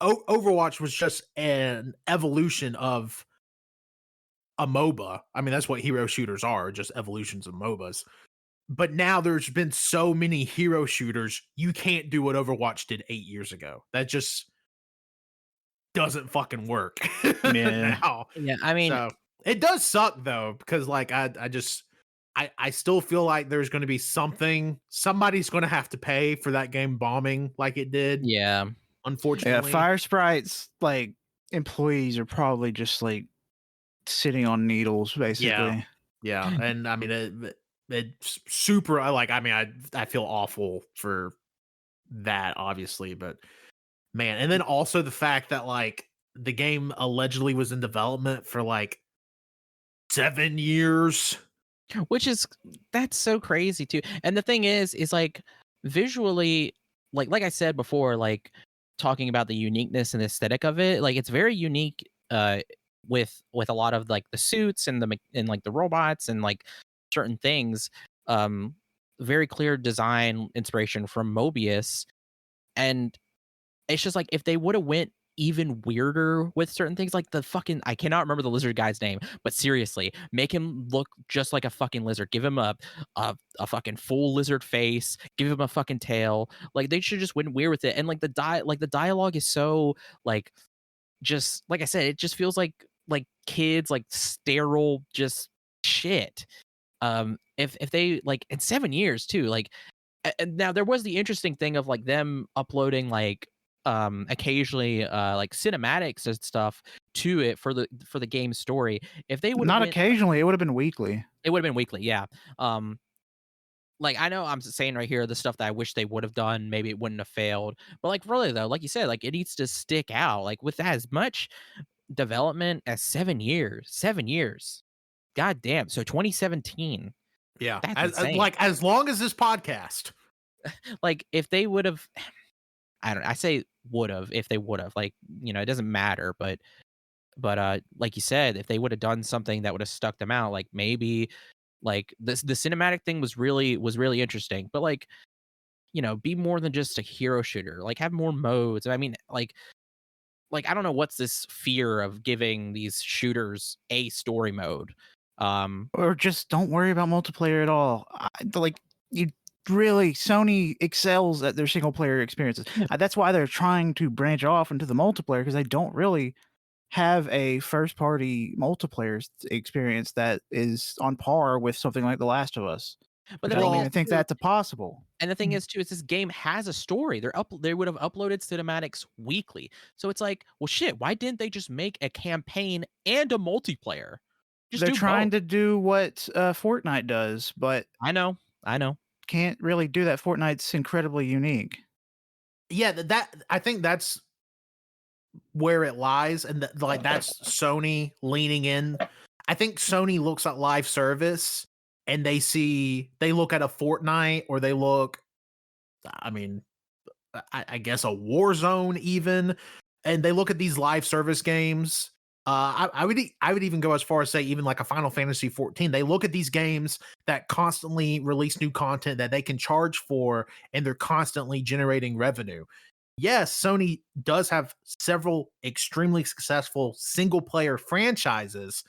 Overwatch was just an evolution of a MOBA. I mean, that's what hero shooters are, just evolutions of MOBAs. But now there's been so many hero shooters, you can't do what Overwatch did 8 years ago. That just doesn't fucking work Yeah. now. Yeah. I mean, So it does suck though, because like I still feel like there's going to be somebody's going to have to pay for that game bombing like it did, yeah. Yeah, unfortunately. Fire Sprites, like, employees are probably just, like, sitting on needles, Yeah. basically. Yeah, and I mean it's super. I mean I feel awful for that, obviously, but Man, and then also the fact that like the game allegedly was in development for like 7 years. Which is that's so crazy too. And the thing is like visually, like I said before, like talking about the uniqueness and aesthetic of it, like it's very unique with a lot of like the suits and and like the robots and like certain things. Um very clear design inspiration from Mobius. And it's just like if they would have went even weirder with certain things, like the fucking I cannot remember the lizard guy's name, but seriously, make him look just like a fucking lizard. Give him a fucking full lizard face. Give him a fucking tail. Like they should just went weird with it. And like the dialogue is so like just like I said, it just feels like kids like sterile just shit. If they like in 7 years too, like and now there was the interesting thing of like them uploading like occasionally like cinematics and stuff to it for the game story. If they would have Not went occasionally, it would have been weekly. it would have been weekly, yeah. um like I know I'm saying right here the stuff that I wish they would have done, maybe it wouldn't have failed, but like really though, like you said, like it needs to stick out like with as much development as 7 years. 7 years, god damn. So 2017, Yeah, that's insane. as long as this podcast. Like if they would have I say would have if they would have, like, it doesn't matter, but like you said, if they would have done something that would have stuck them out, like maybe like the cinematic thing was really interesting, but like, be more than just a hero shooter, like have more modes. I mean, like I don't know what's this fear of giving these shooters a story mode. Or just don't worry about multiplayer at all. Like you really, Sony excels at their single player experiences. That's why they're trying to branch off into the multiplayer, because they don't really have a first party multiplayer experience that is on par with something like The Last of Us. But Which the I don't thing even is think too, that's possible. and the thing is too, is this game has a story. They would have uploaded cinematics weekly. So it's like, well shit, why didn't they just make a campaign and a multiplayer? Just They're do trying both. to do what Fortnite does, but I know. I know. can't really do that. Fortnite's incredibly unique. Yeah, that I think that's where it lies, and like that's Sony leaning in. I think Sony looks at live service and they look at a Fortnite, or they look, I mean, I guess a Warzone even, and they look at these live service games. I would even go as far as say even like a Final Fantasy 14. They look at these games that constantly release new content that they can charge for, and they're constantly generating revenue. Yes, Sony does have several extremely successful single player franchises,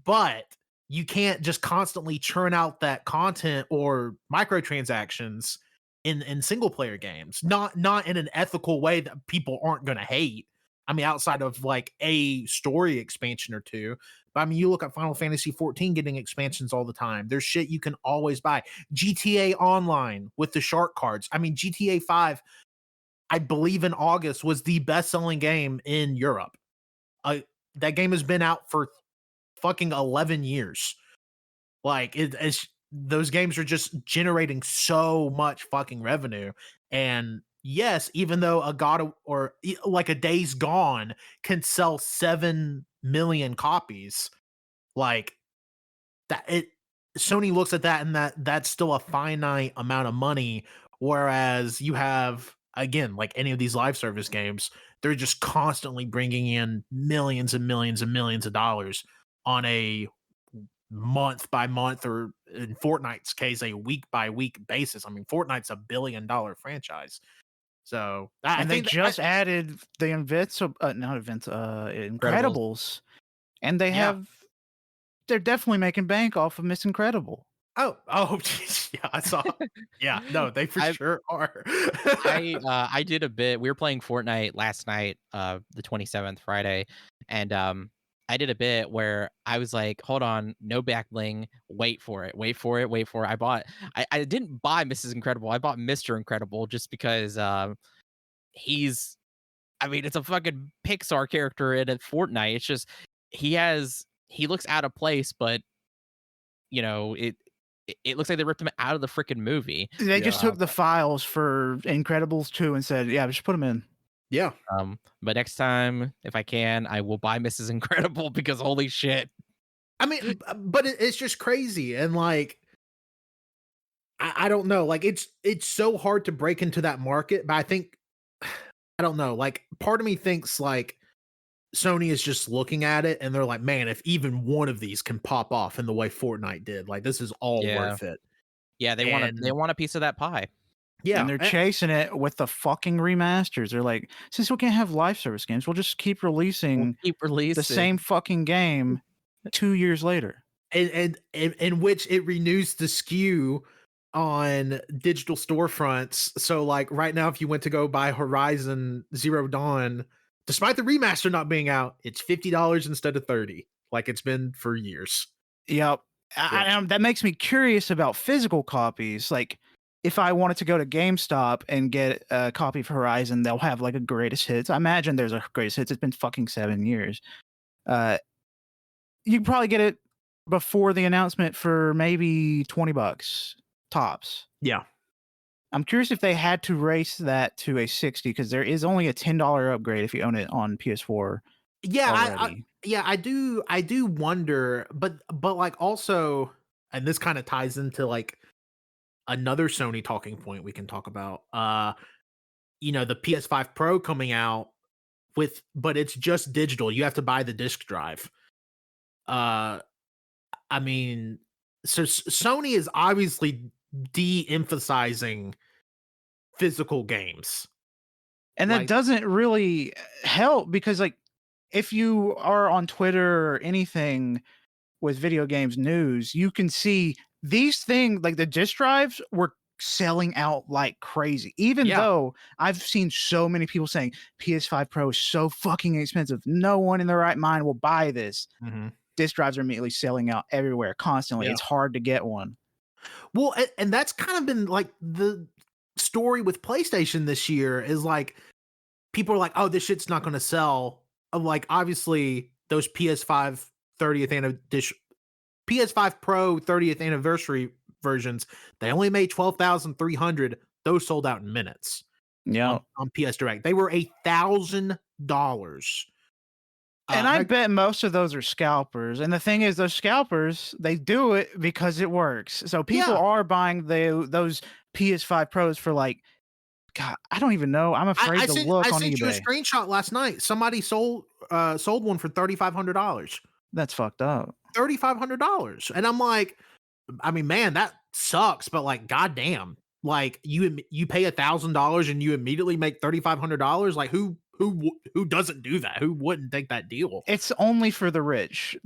but you can't just constantly churn out that content or microtransactions in single player games. Not in an ethical way that people aren't going to hate. I mean, outside of like a story expansion or two. But I mean, you look at Final Fantasy 14 getting expansions all the time. There's shit you can always buy. GTA Online with the shark cards. I mean, GTA 5, I believe in August, was the best selling game in Europe. That game has been out for fucking 11 years. Like it's those games are just generating so much fucking revenue. And yes, even though a like a Days Gone can sell 7 million copies, like that it Sony looks at that, and that's still a finite amount of money. Whereas you have, again, like any of these live service games, they're just constantly bringing in millions and millions and millions of dollars on a month by month, or in Fortnite's case, a week by week basis. I mean, Fortnite's a $1 billion franchise. So I And they think just added the Incredibles. Incredibles, and yeah. they're definitely making bank off of Miss Incredible. Oh, yeah, I saw. Yeah, no, they for I sure are. I did a bit. We were playing Fortnite last night, the 27th, Friday, and I did a bit where I was like, "Hold on, no back bling. Wait for it. Wait for it. Wait for it." I didn't buy Mrs. Incredible. I bought Mr. Incredible just because he's I mean, it's a fucking Pixar character in a Fortnite. It's just he looks out of place, but it looks like they ripped him out of the freaking movie. They just Yeah. took the files for Incredibles 2 and said, "Yeah, just put them in." Yeah. But next time, if I can, I will buy Mrs. Incredible because holy shit. I mean, but it's just crazy. And like, I don't know. Like it's so hard to break into that market. But I think I don't know. Like part of me thinks like Sony is just looking at it and they're like, man, if even one of these can pop off in the way Fortnite did, like this is all Yeah. worth it. Yeah, they And want a piece of that pie. And yeah, they're chasing it with the fucking remasters. They're like, since we can't have live service games, we'll just keep We'll releasing keep the releasing. same fucking game 2 years later. and in which it renews the SKU on digital storefronts. So like right now, if you went to go buy Horizon Zero Dawn, despite the remaster not being out, it's $50 instead of 30, like it's been for years. Yep. That makes me curious about physical copies. Like, if I wanted to go to GameStop and get a copy of Horizon, they'll have like a greatest hits. I imagine there's a greatest hits. It's been fucking 7 years. You can probably get it before the announcement for maybe $20 tops. Yeah. I'm curious if they had to raise that to a 60 because there is only a $10 upgrade if you own it on PS4 Yeah, already. I do wonder, but like also, and this kind of ties into like another Sony talking point we can talk about. You know, the PS5 Pro coming out but it's just digital. You have to buy the disc drive. I mean, so Sony is obviously de-emphasizing physical games. And that Like, doesn't really help because, like, if you are on Twitter or anything with video games news, you can see these things like the disk drives were selling out like crazy. Even Yeah. though I've seen so many people saying PS5 Pro is so fucking expensive, no one in their right mind will buy this. mhm. Disk drives are immediately selling out everywhere constantly. Yeah. It's hard to get one. Well, and that's kind of been like the story with PlayStation this year is like people are like, oh, this shit's not going to sell. Like, obviously, those PS5 PS5 Pro 30th anniversary versions, they only made 12,300. Those sold out in minutes. Yeah. On PS Direct. They were $1,000. And I bet most of those are scalpers. And the thing is, those scalpers, they do it because it works. So people are buying those PS5 Pros for like, God, I don't even know. I'm afraid to look on eBay. I sent you a screenshot last night. Somebody sold one for $3,500. That's fucked up. $3,500. And I'm like, I mean, man, that sucks. But like, goddamn, like you pay $1,000 and you immediately make $3,500. Like who doesn't do that? Who wouldn't take that deal? It's only for the rich.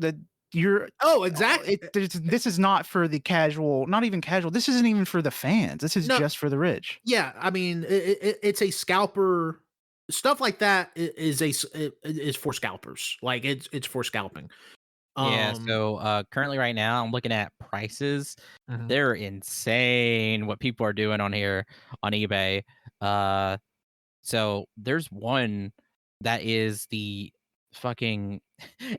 Exactly. This is not for the casual, not even casual. This isn't even for the fans. This is just for the rich. Yeah, I mean, it's a scalper. Stuff like that is for scalpers. Like it's for scalping. Yeah, so currently right now I'm looking at prices. They're insane what people are doing on here on eBay. So there's one that is the fucking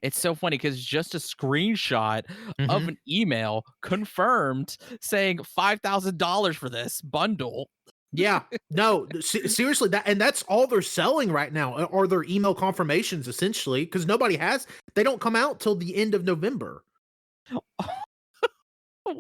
it's so funny because just a screenshot of an email confirmed saying $5,000 for this bundle. Yeah, no, seriously, that's all they're selling right now are their email confirmations essentially because they don't come out till the end of November.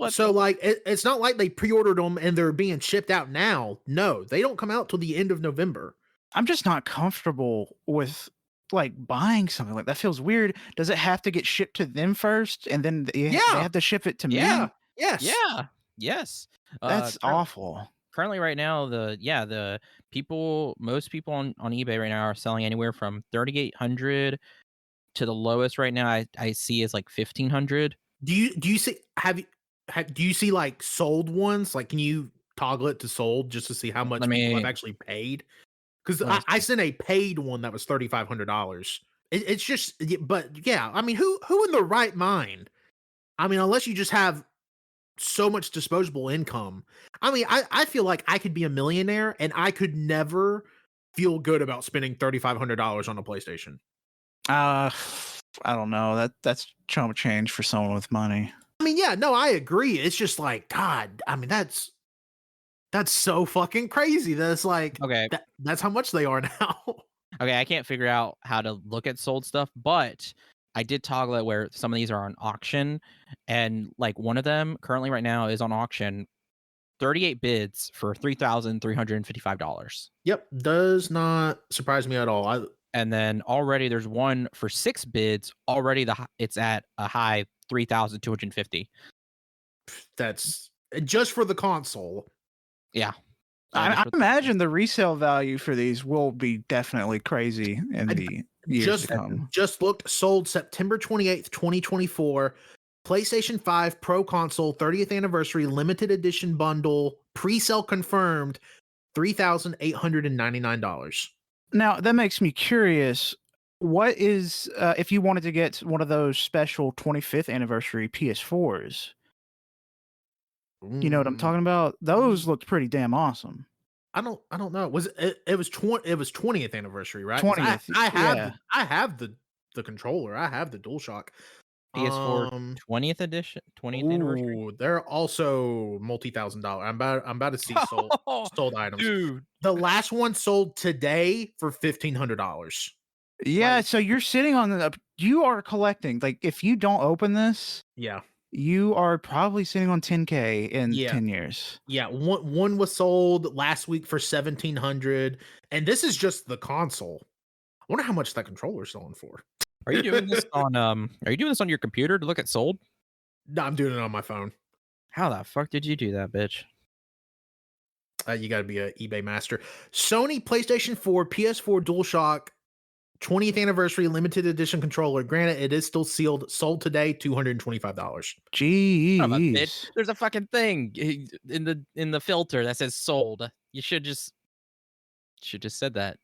So like it's not like they pre-ordered them and they're being shipped out now. No, they don't come out till the end of November. I'm just not comfortable with like buying something like that. Feels weird. Does it have to get shipped to them first and then they have to ship it to me? Yes. Yeah. Yes. That's awful. Currently right now most people on eBay right now are selling anywhere from 3,800 to the lowest right now I see is like 1,500. Do you see do you see like sold ones? Like, can you toggle it to sold just to see how much people have actually paid? Because I sent a paid one that was $3,500. It's just, but yeah, I mean, who in the right mind? I mean, unless you just have so much disposable income. I mean, I feel like I could be a millionaire and I could never feel good about spending $3,500 on a PlayStation. I don't know. That's chump change for someone with money. I mean, yeah, no, I agree. It's just like, God, I mean, that's so fucking crazy. That's like, okay. That's how much they are now. Okay, I can't figure out how to look at sold stuff, but I did toggle it where some of these are on auction, and like one of them currently right now is on auction, 38 bids for $3,355. Yep, does not surprise me at all. And then already there's one for 6 bids. Already it's at a high 3,250. That's just for the console. Yeah. I imagine the resale value for these will be definitely crazy in the years to come. Just looked, sold September 28th, 2024. PlayStation 5 Pro Console 30th Anniversary Limited Edition Bundle, pre-sale confirmed, $3,899. Now, that makes me curious. What is, if you wanted to get one of those special 25th anniversary PS4s? You know what I'm talking about? Those looked pretty damn awesome. I don't know. Was it was 20th anniversary, right? 20th. I have the controller. I have the DualShock. PS4 20th edition, 20th anniversary. They're also $multi-thousand. I'm about to see sold items. Dude, the last one sold today for $1,500. Yeah, Like, so you're sitting on you are collecting. Like, if you don't open this, yeah, you are probably sitting on 10K in 10 years. Yeah, one was sold last week for $1,700, and this is just the console. I wonder how much that controller is selling for. Are you doing this on your computer to look at sold? No, I'm doing it on my phone. How the fuck did you do that, bitch? You got to be an eBay master. Sony PlayStation 4, PS4 DualShock 20th Anniversary Limited Edition controller. Granted, it is still sealed. Sold today, $225. Jeez. There's a fucking thing in the filter that says sold. You should just said that.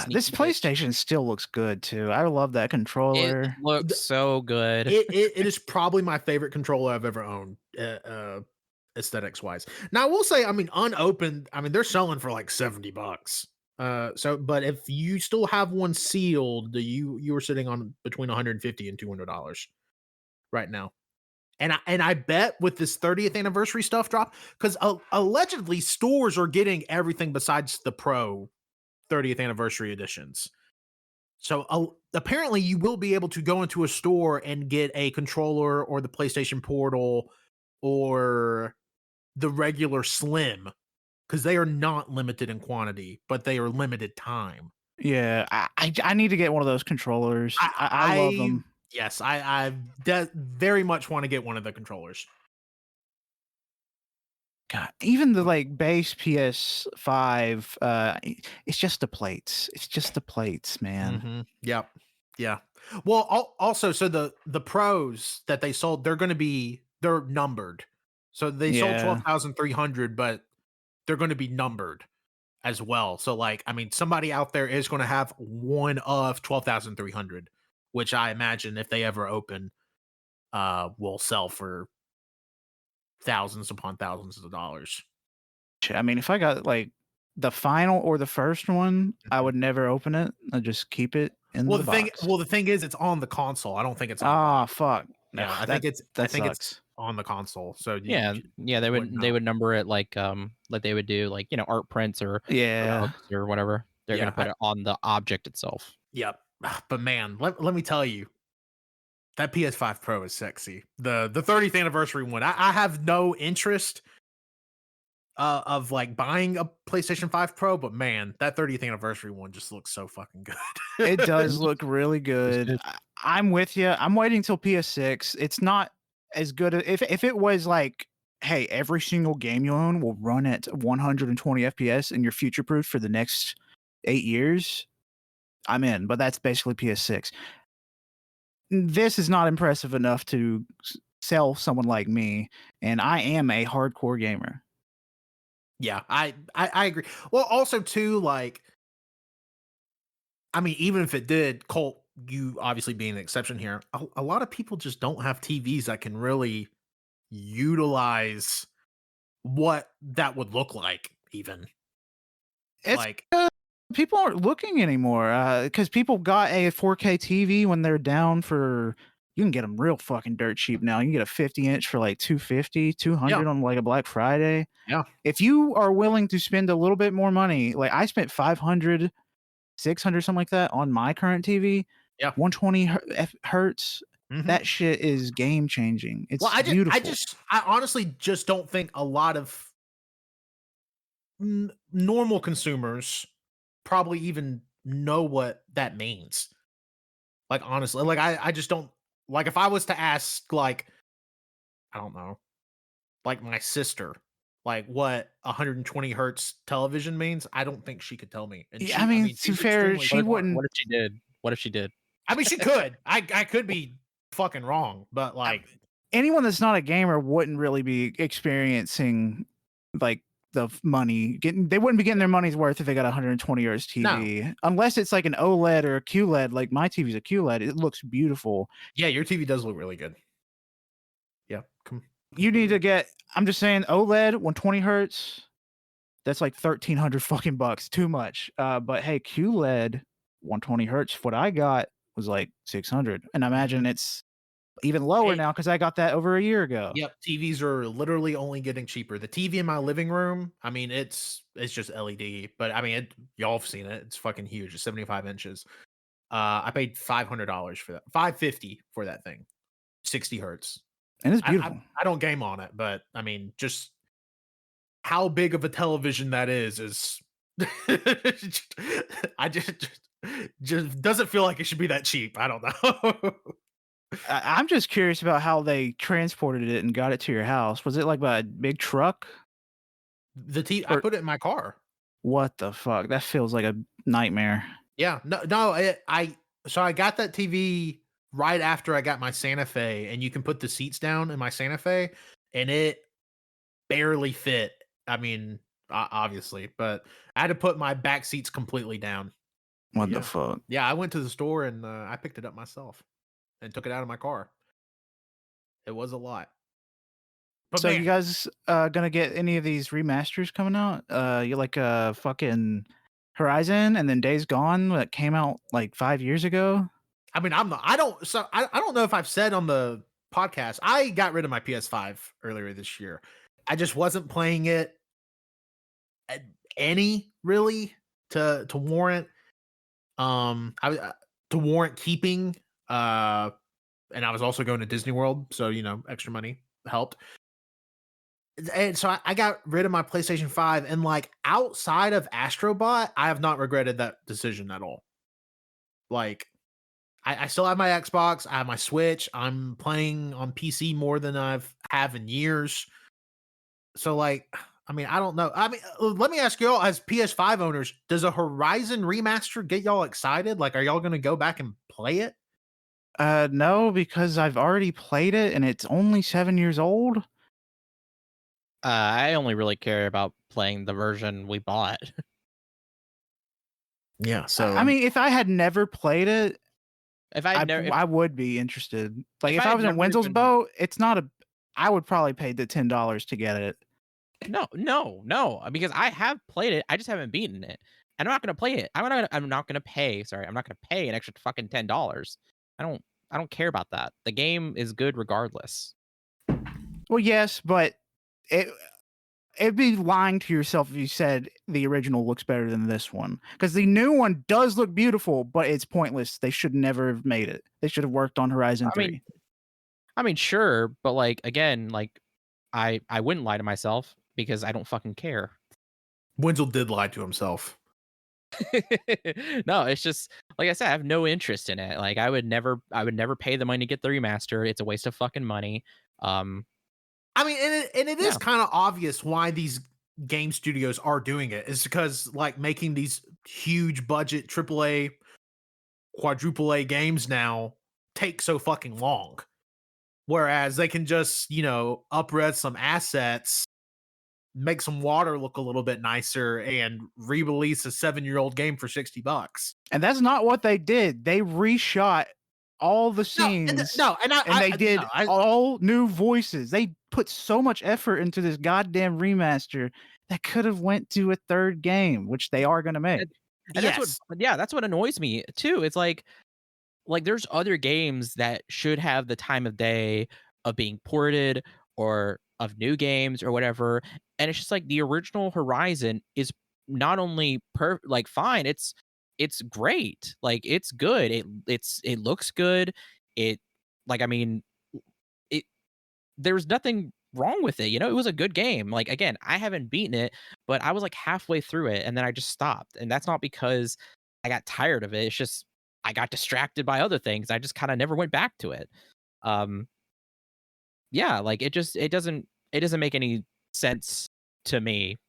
This PlayStation still looks good too. I love that controller. It looks so good. It is probably my favorite controller I've ever owned, aesthetics wise. Now I will say, I mean, unopened, I mean, they're selling for like $70. But if you still have one sealed, you were sitting on between $150 and $200 right now. And I bet with this 30th anniversary stuff drop, because allegedly stores are getting everything besides the Pro 30th anniversary editions. So apparently you will be able to go into a store and get a controller or the PlayStation Portal or the regular Slim, because they are not limited in quantity, but they are limited time. Yeah, I need to get one of those controllers. I love them. Yes, I very much want to get one of the controllers. God, even the like base PS5, it's just the plates. It's just the plates, man. Mm-hmm. Yep. Yeah. Well, also, so the pros that they sold, they're numbered. So they sold 12,300, but they're going to be numbered as well. So like, I mean, somebody out there is going to have one of 12,300, which I imagine if they ever open, will sell for thousands upon thousands of dollars. I mean, if I got like the final or the first one, I would never open it. I'd just keep it in the box. The thing is, it's on the console. I don't think it's on fuck. Yeah, I think it's on the console. So they would number it like they would do like, you know, art prints or or whatever. They're gonna put it on the object itself. Yep. But man, let me tell you, that PS5 Pro is sexy. The 30th anniversary one. I have no interest of like buying a PlayStation 5 Pro, but man, that 30th anniversary one just looks so fucking good. It does look really good. I'm with you. I'm waiting till PS6. It's not as good if it was like, hey, every single game you own will run at 120 FPS and you're future proof for the next 8 years. I'm in, but that's basically PS6. This is not impressive enough to sell someone like me, and I am a hardcore gamer. Yeah, I agree. Well, also too, like, I mean, even if it did, Colt, you obviously being an exception here, a lot of people just don't have TVs that can really utilize what that would look like, even. It's like people aren't looking anymore because people got a 4K TV when they're down for. You can get them real fucking dirt cheap now. You can get a 50-inch for like $250, $200 on like a Black Friday. Yeah. If you are willing to spend a little bit more money, like I spent $500 600 something like that on my current TV. Yeah. 120 hertz. Mhm. That shit is game changing. It's Well, beautiful. I honestly just don't think a lot of normal consumers probably even know what that means. Like, honestly, like I just don't like if I was to ask, like, I don't know, like my sister, like what 120 hertz television means, I don't think she could tell me. And Yeah, I I mean, mean, to be she's fair, extremely she smart. wouldn't. What if she did? What if she did? I mean, she could. I could be fucking wrong, but like, Anyone that's not a gamer wouldn't really be experiencing like the money getting. They wouldn't be getting their money's worth if they got 120 hertz no. TV, unless it's like an OLED or a QLED. Like my TV's a QLED. It looks beautiful. Yeah, your TV does look really good. Yeah. You need to get. I'm just saying, OLED 120 hertz. That's like 1,300 fucking bucks. Too much. But hey, QLED 120 hertz. What I got was like 600, and I imagine it's even lower Hey. now because I got that over a year ago. Yep, TVs are literally only getting cheaper. The TV in my living room, I mean, it's just LED, but I mean, y'all have seen it. It's fucking huge. It's 75 inches. I paid $500 for that, 550 for that thing, 60 hertz. And it's beautiful. I don't game on it, but I mean, just how big of a television that is I just doesn't feel like it should be that cheap. I don't know. I'm just curious about how they transported it and got it to your house. Was it like by a big truck? The TV, I put it in my car. What the fuck? That feels like a nightmare. Yeah, no. So I got that TV right after I got my Santa Fe, and you can put the seats down in my Santa Fe, and it barely fit. I mean, obviously, but I had to put my back seats completely down. What Yeah. the fuck? Yeah, I went to the store and I picked it up myself and took it out of my car. It was a lot. But So man, you guys gonna get any of these remasters coming out? You like fucking Horizon and then Days Gone that came out like 5 years ago? I mean, I don't know if I've said on the podcast, I got rid of my PS5 earlier this year. I just wasn't playing it any really to warrant to warrant keeping and I was also going to Disney World, so you know, extra money helped. And so I got rid of my PlayStation 5, and like outside of Astrobot, I have not regretted that decision at all. Like I still have my Xbox, I have my Switch, I'm playing on PC more than have in years. So like, I mean, I don't know. I mean, let me ask y'all, as PS5 owners, does a Horizon remaster get y'all excited? Like, are y'all gonna go back and play it? No, because I've already played it and it's only 7 years old. I only really care about playing the version we bought. Yeah. So I mean, if I had never played it, If I never, I would be interested. Like if if I I had was in never Wenzel's even- boat, it's not a. I would probably pay the $10 to get it. no, because I have played it. I just haven't beaten it. I'm not gonna play it. I'm not gonna pay. Sorry, I'm not gonna pay an extra fucking $10. I don't care about that. The game is good regardless. Well, yes, but it'd be lying to yourself if you said the original looks better than this one, because the new one does look beautiful, but it's pointless. They should never have made it. They should have worked on Horizon 3. I mean, sure, but like again, like I wouldn't lie to myself because I don't fucking care. Wenzel did lie to himself. No, it's just like I said, I have no interest in it. Like I would never pay the money to get the remaster. It's a waste of fucking money. I mean, and it is Yeah. kind of obvious why these game studios are doing it. Is because like making these huge budget AAA, quadruple A games now take so fucking long. Whereas they can just, you know, up-res some assets, make some water look a little bit nicer, and re-release a 7-year-old game for $60. And that's not what they did. They reshot all the scenes. They did all new voices. They put so much effort into this goddamn remaster that could have went to a third game, which they are going to make. And that's what annoys me too. It's like there's other games that should have the time of day of being ported or of new games or whatever, and it's just like the original Horizon is not only fine, it's it's great. Like it's good. It looks good. It like I mean it there's nothing wrong with it. You know, it was a good game. Like again, I haven't beaten it, but I was like halfway through it and then I just stopped. And that's not because I got tired of it. It's just I got distracted by other things. I just kind of never went back to it. Um yeah, like it doesn't make any sense to me.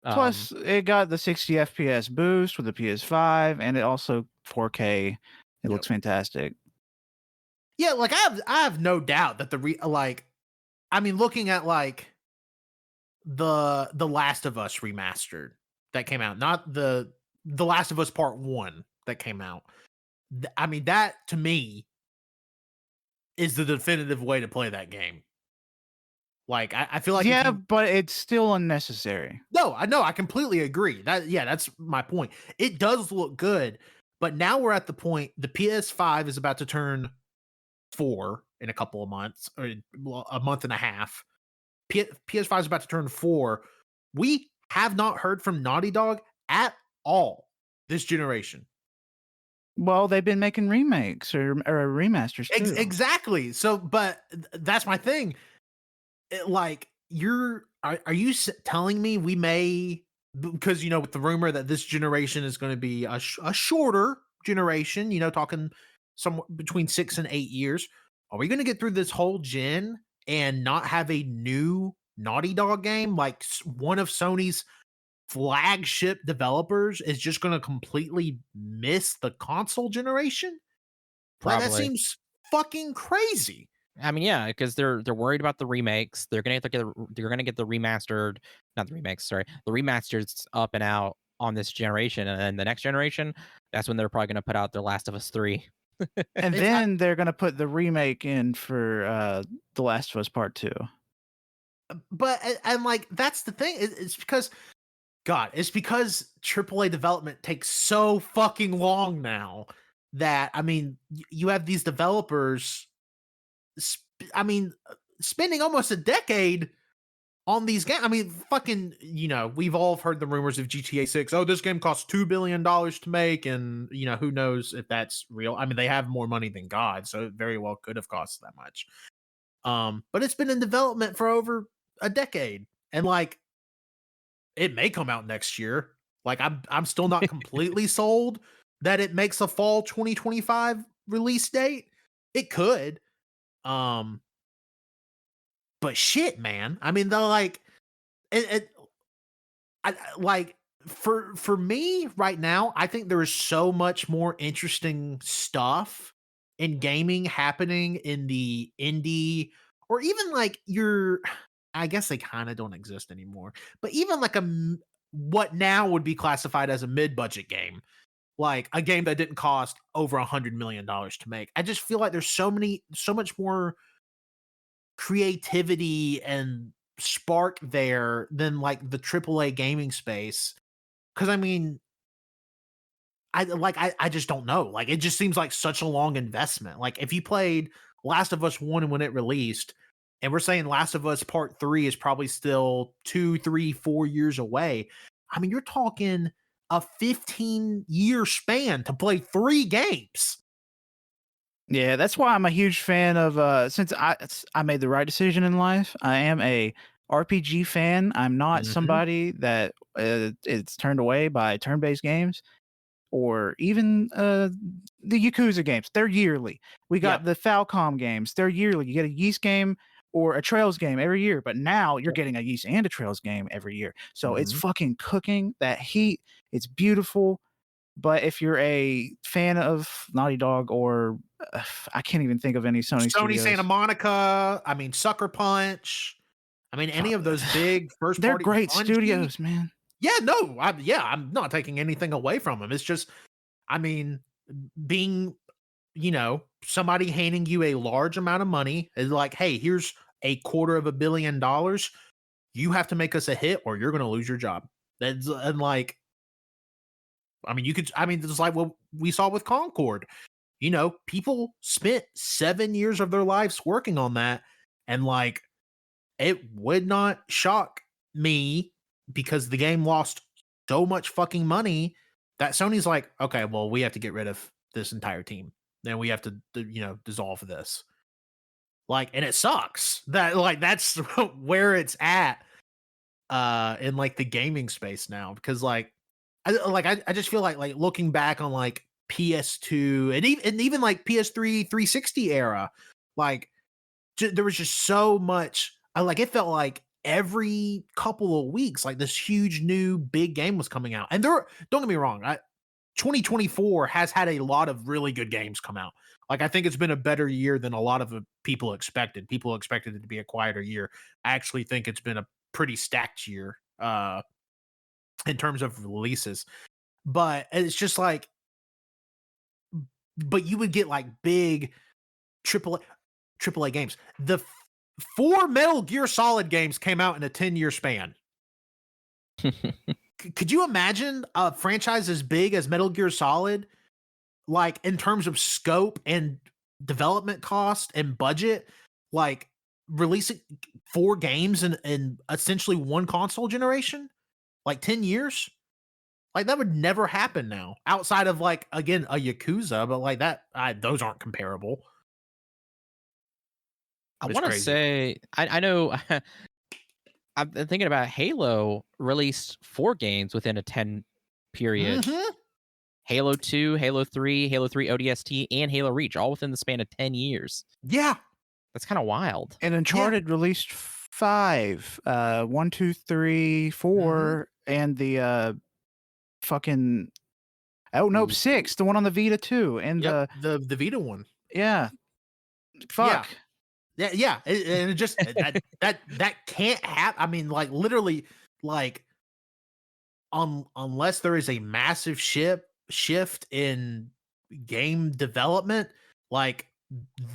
Um Plus, it got the 60 FPS boost with the PS5, and it also 4K. It Yep. looks fantastic. Yeah, like I have no doubt that I mean, looking at like the Last of Us remastered that came out, not the Last of Us Part 1 that came out. I mean, that to me is the definitive way to play that game. Like I feel like if Yeah, you but it's still unnecessary. No, I know, I completely agree. That's my point. It does look good, but now we're at the point the PS5 is about to turn 4 in a couple of months or well, a month and a half. PS5 is about to turn 4. We have not heard from Naughty Dog at all this generation. Well, they've been making remakes or remasters too. Exactly. So, but that's my thing. Like, are you telling me we may, because you know with the rumor that this generation is going to be a shorter generation, you know, talking somewhere between 6 and 8 years. Are we going to get through this whole gen and not have a new Naughty Dog game? Like one of Sony's flagship developers is just going to completely miss the console generation? Like that Probably. seems fucking crazy. I mean, yeah, because they're worried about the remakes. They're gonna get the remastered, not the remakes. Sorry, the remasters up and out on this generation, and then the next generation, that's when they're probably gonna put out their Last of Us 3. And It's then they're gonna put the remake in for The Last of Us Part 2. but and like that's the thing. It's because God, it's because AAA development takes so fucking long now that I mean you have these developers. I mean, spending almost a decade on these games. I mean, fucking, you know, we've all heard the rumors of GTA 6. Oh, this game costs $2 billion to make, and you know, who knows if that's real. I mean, they have more money than God, so it very well could have cost that much. But it's been in development for over a decade, and like it may come out next year. Like I'm still not completely sold that it makes a fall 2025 release date. It could. Um, but shit, man. I mean, it like for me right now, I think there is so much more interesting stuff in gaming happening in the indie or even like your I guess they kind of don't exist anymore. But even like what now would be classified as a mid-budget game, like a game that didn't cost over $100 million to make. I just feel like there's so much more creativity and spark there than like the AAA gaming space. Cause I mean, I just don't know. Like it just seems like such a long investment. Like if you played Last of Us 1 when it released, and we're saying Last of Us Part 3 is probably still 2, 3, 4 years away. I mean, you're talking a 15-year span to play 3 games. Yeah, that's why I'm a huge fan of since I made the right decision in life. I am a RPG fan. I'm not Mhm. somebody that is turned away by turn-based games or even the Yakuza games. They're yearly. We got Yep. the Falcom games. They're yearly. You get a Yeast game or a Trails game every year, but now you're Yep. getting a Yeast and a Trails game every year. So it's Mhm. fucking cooking. That heat, it's beautiful. But if you're a fan of Naughty Dog or I can't even think of any Sony Sony Santa studios. Monica, I mean, Sucker Punch. I mean, any Fuck, of those big first they're party great Bungie. studios, man. Yeah, no, I'm not taking anything away from them. It's just, I mean, being, you know, somebody handing you a large amount of money is like, hey, here's $250 million. You have to make us a hit or you're going to lose your job. That's and like, I mean, it's like what we saw with Concord. You know, people spent 7 years of their lives working on that. And like, it would not shock me because the game lost so much fucking money that Sony's like, okay, well, we have to get rid of this entire team. Then we have to, dissolve this. Like, and it sucks that like that's where it's at in like the gaming space now, because like I just feel like looking back on like PS2 and even like PS3 360 era, like there was just so much. Like it felt like every couple of weeks, like this huge new big game was coming out. And don't get me wrong, 2024 has had a lot of really good games come out. Like I think it's been a better year than a lot of people expected. People expected it to be a quieter year. I actually think it's been a pretty stacked year in terms of releases. But it's just like, but you would get like big AAA games. The 4 Metal Gear Solid games came out in a 10-year span. Could you imagine a franchise as big as Metal Gear Solid, like in terms of scope and development cost and budget, like releasing 4 games in essentially one console generation, like 10 years? Like that would never happen now, outside of like, again, a Yakuza, but like that, those aren't comparable. I It's want to crazy. say, I know I'm thinking about Halo released 4 games within a 10 period. Mhm. Halo 2, Halo 3, Halo 3 ODST, and Halo Reach, all within the span of 10 years. Yeah. That's kind of wild. And Uncharted released 5, 1, 2, 3, 4, and the fucking nope, 6, the one on the Vita too, and Yep, the Vita one. yeah, fuck. Yeah, and it just that can't happen. I mean, like literally, like unless there is a massive shift in game development, like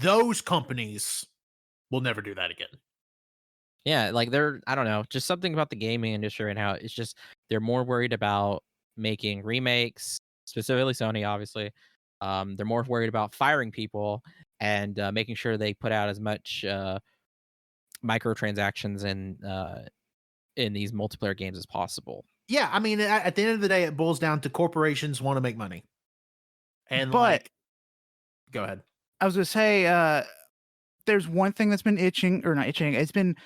those companies will never do that again. Yeah, like I don't know, just something about the gaming industry and how it's just they're more worried about making remakes, specifically Sony, obviously. They're more worried about firing people and making sure they put out as much microtransactions in these multiplayer games as possible. Yeah, I mean, at the end of the day, it boils down to corporations want to make money, and But go ahead. I was gonna say, there's one thing that's been not itching. It's been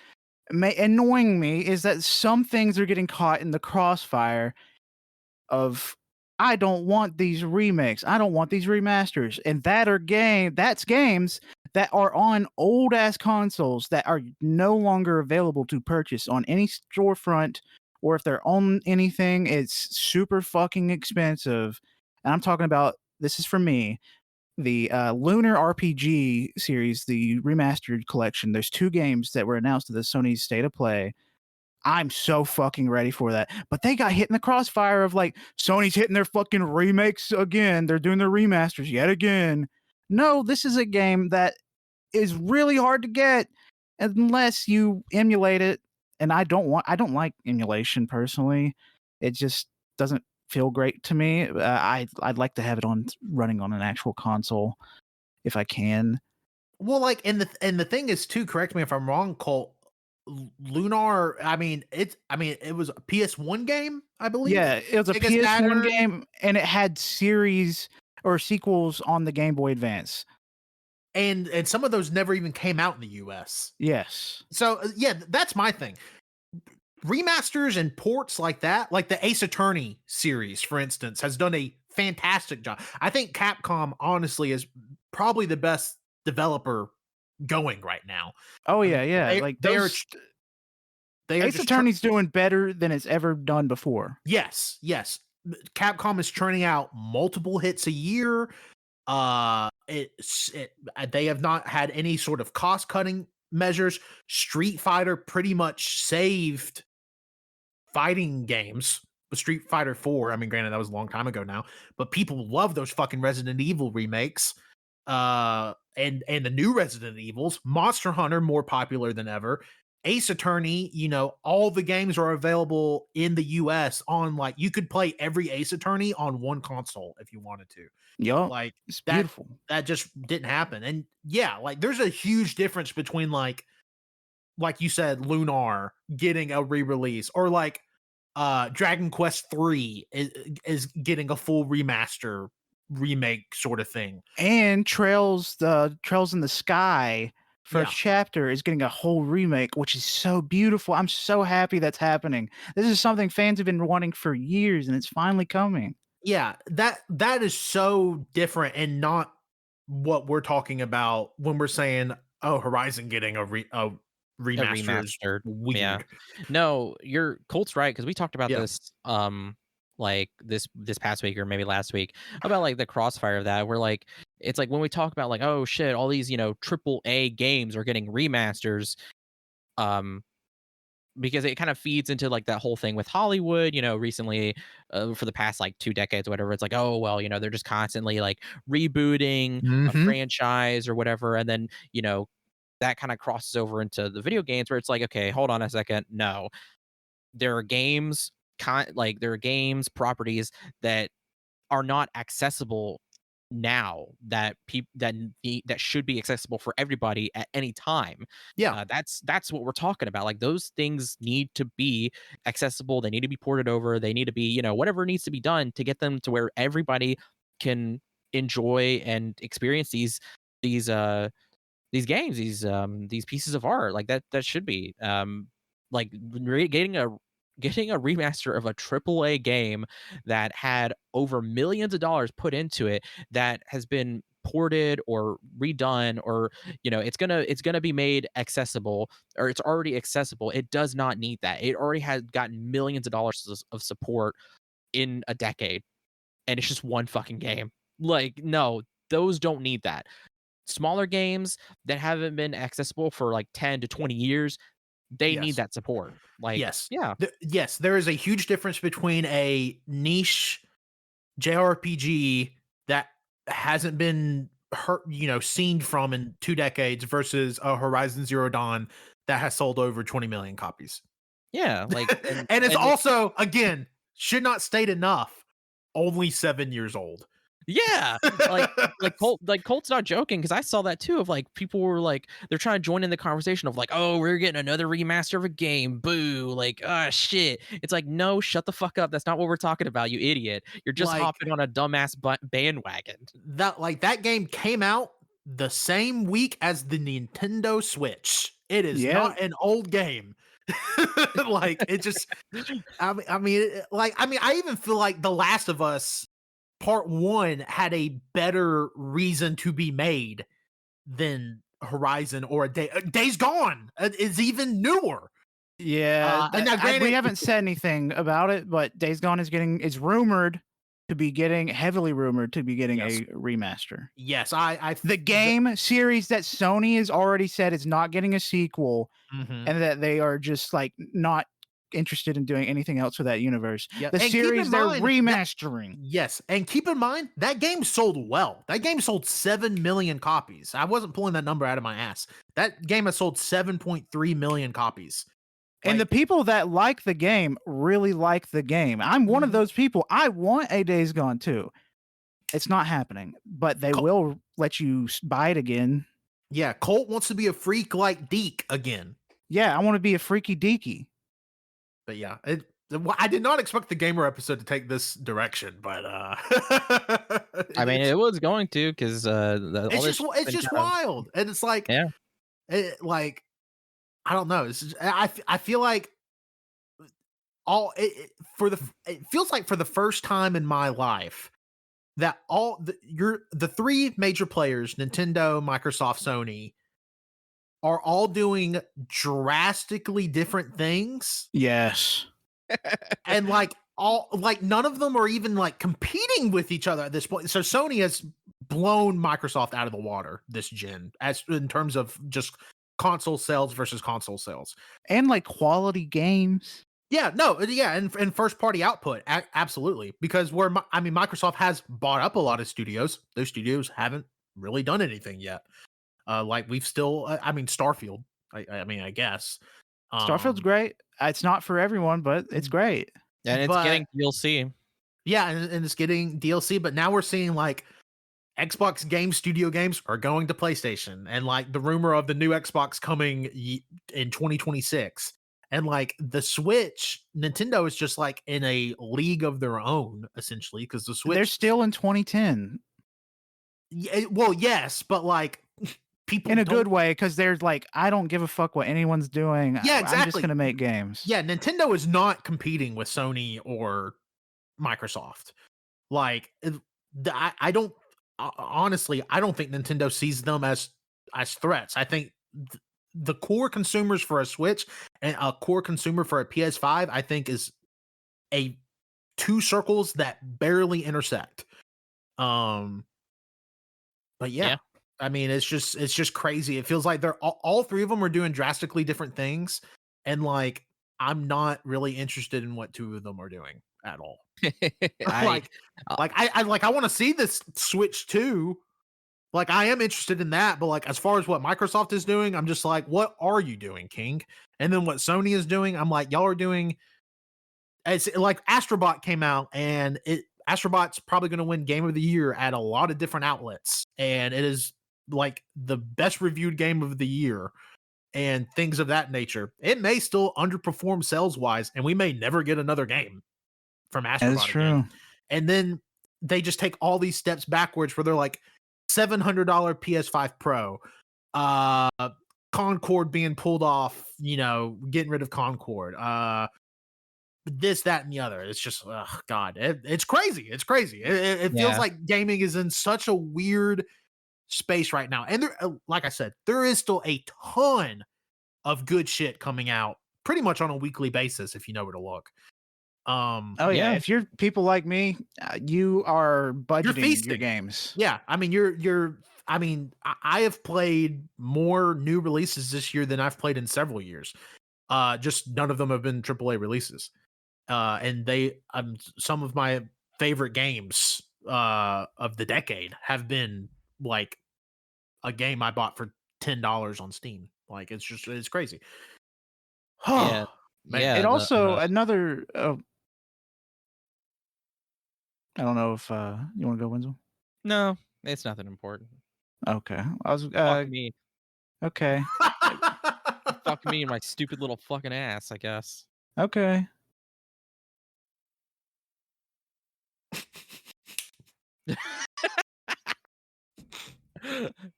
annoying me is that some things are getting caught in the crossfire of I don't want these remakes. I don't want these remasters. And that's games that are on old ass consoles that are no longer available to purchase on any storefront, or if they're on anything, it's super fucking expensive. And I'm talking about, this is for me, the Lunar RPG series, the remastered collection. There's 2 games that were announced at the Sony State of Play. I'm so fucking ready for that. But they got hit in the crossfire of like, Sony's hitting their fucking remakes again. They're doing their remasters yet again. No, this is a game that is really hard to get unless you emulate it. And I don't like emulation personally. It just doesn't feel great to me. I'd like to have it running on an actual console if I can. Well, like, and the thing is too, correct me if I'm wrong, Colt. Lunar, it was a PS1 game, I believe. Yeah, it was a Sega PS1 Saturn. game, and it had series or sequels on the Game Boy Advance. And some of those never even came out in the US. Yes. So yeah, that's my thing. Remasters and ports like that, like the Ace Attorney series, for instance, has done a fantastic job. I think Capcom, honestly, is probably the best developer going right now. Oh yeah. Ace Attorney's doing better than it's ever done before. Yes. Capcom is churning out multiple hits a year. They have not had any sort of cost cutting measures. Street Fighter pretty much saved fighting games. With Street Fighter 4, I mean, granted that was a long time ago now, but people love those fucking Resident Evil remakes. And the new Resident Evils. Monster Hunter, more popular than ever. Ace Attorney, all the games are available in the US on, like, you could play every Ace Attorney on one console if you wanted to. Yup. Like, it's beautiful. That just didn't happen. And yeah, like there's a huge difference between like you said, Lunar getting a re-release, or like Dragon Quest 3 is getting a full remaster remake sort of thing. And the Trails in the Sky Yeah. first chapter is getting a whole remake, which is so beautiful. I'm so happy that's happening. This is something fans have been wanting for years, and it's finally coming. Yeah, that is so different and not what we're talking about when we're saying, "Oh, Horizon getting a A remaster is remastered. Yeah. weird." No, your Colt's right, because we talked about Yeah. this, like, this past week or maybe last week about, like, the crossfire of that. We're like it's like when we talk about, like, "Oh, shit, all these, triple A games are getting remasters," um, because it kind of feeds into, like, that whole thing with Hollywood, recently, for the past, like, 2 decades or whatever. It's like, "Oh, well, they're just constantly, like, rebooting a Mhm. franchise or whatever," and then, that kinda crosses over into the video games where it's like, "Okay, hold on a second. No. There are games, properties that are not accessible now that that should be accessible for everybody at any time." Yeah. That's what we're talking about. Like, those things need to be accessible. They need to be ported over. They need to be, whatever needs to be done to get them to where everybody can enjoy and experience these games, these pieces of art. Like, that should be like getting a remaster of a triple A game that had over millions of dollars put into it, that has been ported or redone, or it's gonna be made accessible, or it's already accessible. It does not need that. It already has gotten millions of dollars of support in a decade, and it's just one fucking game. Like, no, those don't need that. Smaller games that haven't been accessible for like 10 to 20 years, they need Yes. that support. Like, Yes. yeah. Yes, there is a huge difference between a niche JRPG that hasn't been seen from in 2 decades versus a Horizon Zero Dawn that has sold over 20 million copies. Yeah, like, and And it's and it also, again, should not state enough, only 7 years old. yeah, Colt's not joking, because I saw that too, of like people were like they're trying to join in the conversation of like, "Oh, we're getting another remaster of a game. Boo." Like, "Ah, shit." It's like, "No, shut the fuck up. That's not what we're talking about, you idiot. You're just Like hopping on a dumbass bandwagon." that game came out the same week as the Nintendo Switch. It is Yeah. not an old game. Like, it just I even feel like The Last of Us Part 1 had a better reason to be made than Horizon or Days Gone is even newer. Yeah, And now we granted, haven't said anything about it, but Days Gone is rumored to be getting heavily rumored to be getting yes, a remaster. yes, The game series that Sony has already said is not getting a sequel, mhm. and that they are just like not interested in doing anything else with that universe. Yeah, The and keep series in they're mind that remastering. yes, and keep in mind that game sold well. That game sold 7 million copies. I wasn't pulling that number out of my ass. That game has sold 7.3 million copies. And the Like, people that like the game really like the game. I'm one of mhm. those people. I want a Days Gone too. It's not happening, but they Col- will let you buy it again. yeah, Colt wants to be a freak like Deke again. Yeah, I want to be a freaky deaky. But yeah, I did not expect the gamer episode to take this direction, but I mean, it was going to, because all this shit's it's been just kind of wild, and it's like yeah. like I don't know. I feel like it feels like for the first time in my life that the three major players, Nintendo, Microsoft, Sony, are all doing drastically different things, Yes. and like none of them are even like competing with each other at this point. So Sony has blown Microsoft out of the water this gen, as in terms of just console sales versus console sales. And like quality games. Yeah, no, yeah, and first party output, absolutely, because Microsoft has bought up a lot of studios. Those studios haven't really done anything yet. Like we've still, Starfield. I guess. Starfield's Um, great. It's not for everyone, but it's great. And it's but getting DLC. yeah, and it's getting DLC. But now we're seeing like Xbox Game Studio games are going to PlayStation, and like the rumor of the new Xbox coming in 2026. And like the Switch, Nintendo is just like in a league of their own, essentially, because the Switch They're still in 2010 well, yes, but like people in a good don't. way because they're like, I don't give a fuck what anyone's doing. Yeah, I'm just exactly. gonna make games. Yeah, Nintendo is not competing with Sony or Microsoft. Like, I don't honestly, I don't think Nintendo sees them as threats. I think the core consumers for a Switch and a core consumer for a PS5, I think, is a two circles that barely intersect. But yeah, Yeah. I mean, it's just crazy. It feels like they're all three of them are doing drastically different things, and like I'm not really interested in what two of them are doing at all. I I want to see this Switch 2. Like I am interested in that, but like as far as what Microsoft is doing, I'm just like, what are you doing, King? And then what Sony is doing, I'm like, y'all are doing. It's like Astrobot came out, and Astrobot's probably going to win Game of the Year at a lot of different outlets, and it is like the best reviewed game of the year, and things of that nature. It may still underperform sales wise, and we may never get another game from Astrobot That's again. true. And then they just take all these steps backwards where they're like $700 PS5 Pro, Concord being pulled off, getting rid of Concord, this, that, and the other. It's just, oh God, it's crazy. It's crazy. It feels like gaming is in such a weird space right now. And there, like I said, there is still a ton of good shit coming out pretty much on a weekly basis if you know where to look. Oh yeah, if you're people like me, you are budgeting your games. Yeah, I mean, I have played more new releases this year than I've played in several years. Just none of them have been AAA releases. And some of my favorite games of the decade have been like a game I bought for $10 on Steam. Like it's crazy. Yeah. Man. Yeah. And also another. I don't know if you want to go, Wenzel. No, it's nothing important. Okay, I was. Fuck me. Okay. Fuck me and my stupid little fucking ass, I guess. Okay.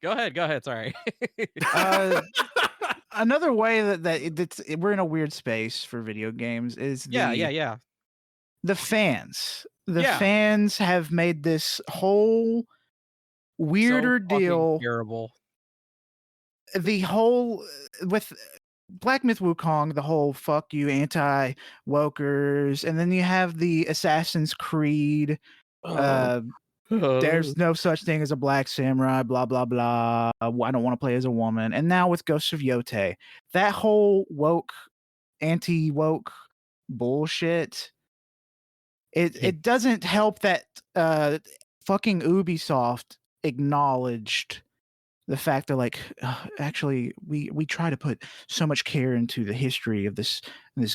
Go ahead. Sorry. Another way that we're in a weird space for video games is the fans. The fans have made this whole weirder deal. Terrible. The whole with Black Myth Wukong, the whole fuck you anti-wokers, and then you have the Assassin's Creed. There's no such thing as a black samurai, blah blah blah. I don't want to play as a woman. And now with Ghosts of Yote, that whole woke, anti-woke bullshit. It doesn't help that fucking Ubisoft acknowledged the fact that like actually we try to put so much care into the history of this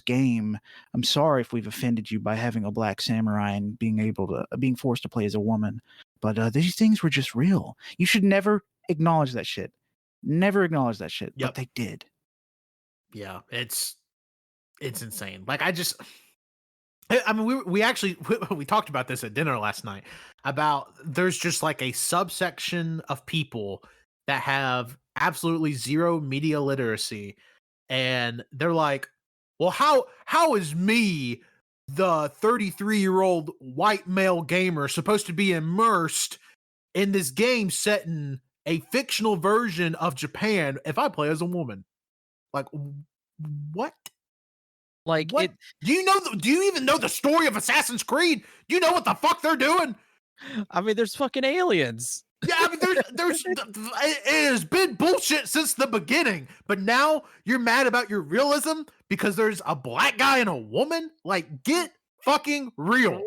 game. I'm sorry if we've offended you by having a black samurai and being forced to play as a woman, but these things were just real. You should never acknowledge that shit. Never acknowledge that shit. But they did. Yeah, it's insane. Like I mean, we actually we talked about this at dinner last night about there's just like a subsection of people that have absolutely zero media literacy, and they're like, well, how is me, the 33-year-old white male gamer, supposed to be immersed in this game set in a fictional version of Japan if I play as a woman? Like, what? Like, what? Do you even know the story of Assassin's Creed? Do you know what the fuck they're doing? I mean, there's fucking aliens. Yeah, I mean, there's it has been bullshit since the beginning, but now you're mad about your realism because there's a black guy and a woman? Like, get fucking real.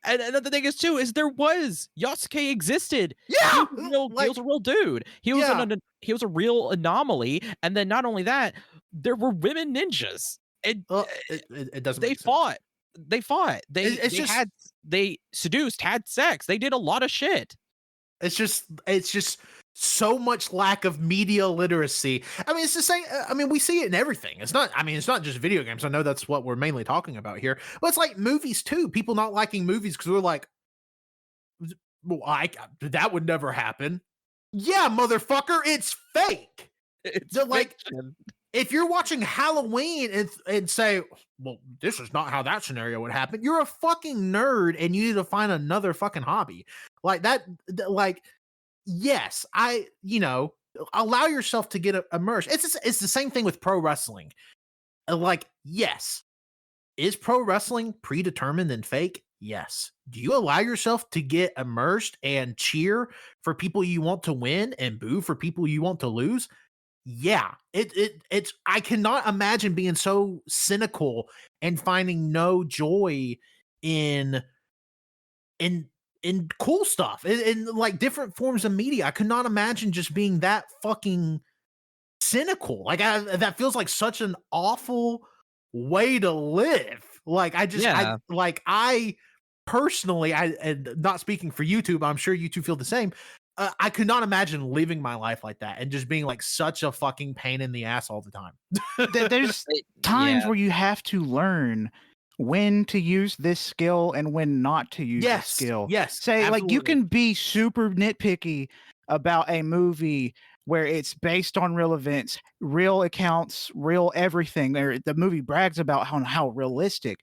And the thing is too is there was Yasuke existed. Yeah, he was a real dude. He was a real anomaly. And then not only that, there were women ninjas. And it doesn't. They fought. They seduced, had sex. They did a lot of shit. It's just so much lack of media literacy. I mean, it's the same. I mean, we see it in everything. It's not, I mean, it's not just video games. I know that's what we're mainly talking about here, but it's like movies too. People not liking movies because we're like, well, that would never happen. Yeah, motherfucker, it's fake. It's Like, fiction. if you're watching Halloween and say, well, this is not how that scenario would happen, you're a fucking nerd and you need to find another fucking hobby. Like that, like, yes, allow yourself to get immersed. It's the same thing with pro wrestling. Like, yes, is pro wrestling predetermined and fake? Yes. Do you allow yourself to get immersed and cheer for people you want to win and boo for people you want to lose? Yeah. It's I cannot imagine being so cynical and finding no joy in in cool stuff in like different forms of media. I could not imagine just being that fucking cynical. Like that feels like such an awful way to live. Like Yeah. I personally, and not speaking for YouTube, I'm sure you two feel the same. I could not imagine living my life like that and just being like such a fucking pain in the ass all the time. There's times Yeah. where you have to learn when to use this skill and when not to use this skill. Yes. Say, like, you absolutely. can be super nitpicky about a movie where it's based on real events, real accounts, real everything. The movie brags about how realistic.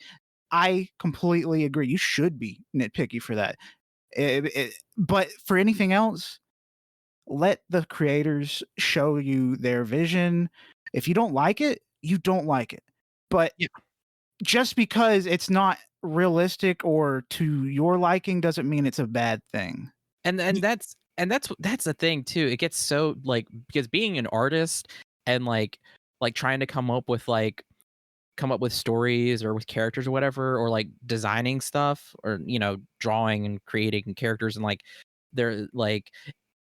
I completely agree. You should be nitpicky for that. But for anything else, let the creators show you their vision. If you don't like it, you don't like it. But Yeah. just because it's not realistic or to your liking doesn't mean it's a bad thing. And that's the thing too. It gets so like because being an artist and like trying to come up with stories or with characters or whatever, or like designing stuff or drawing and creating characters, and like they're like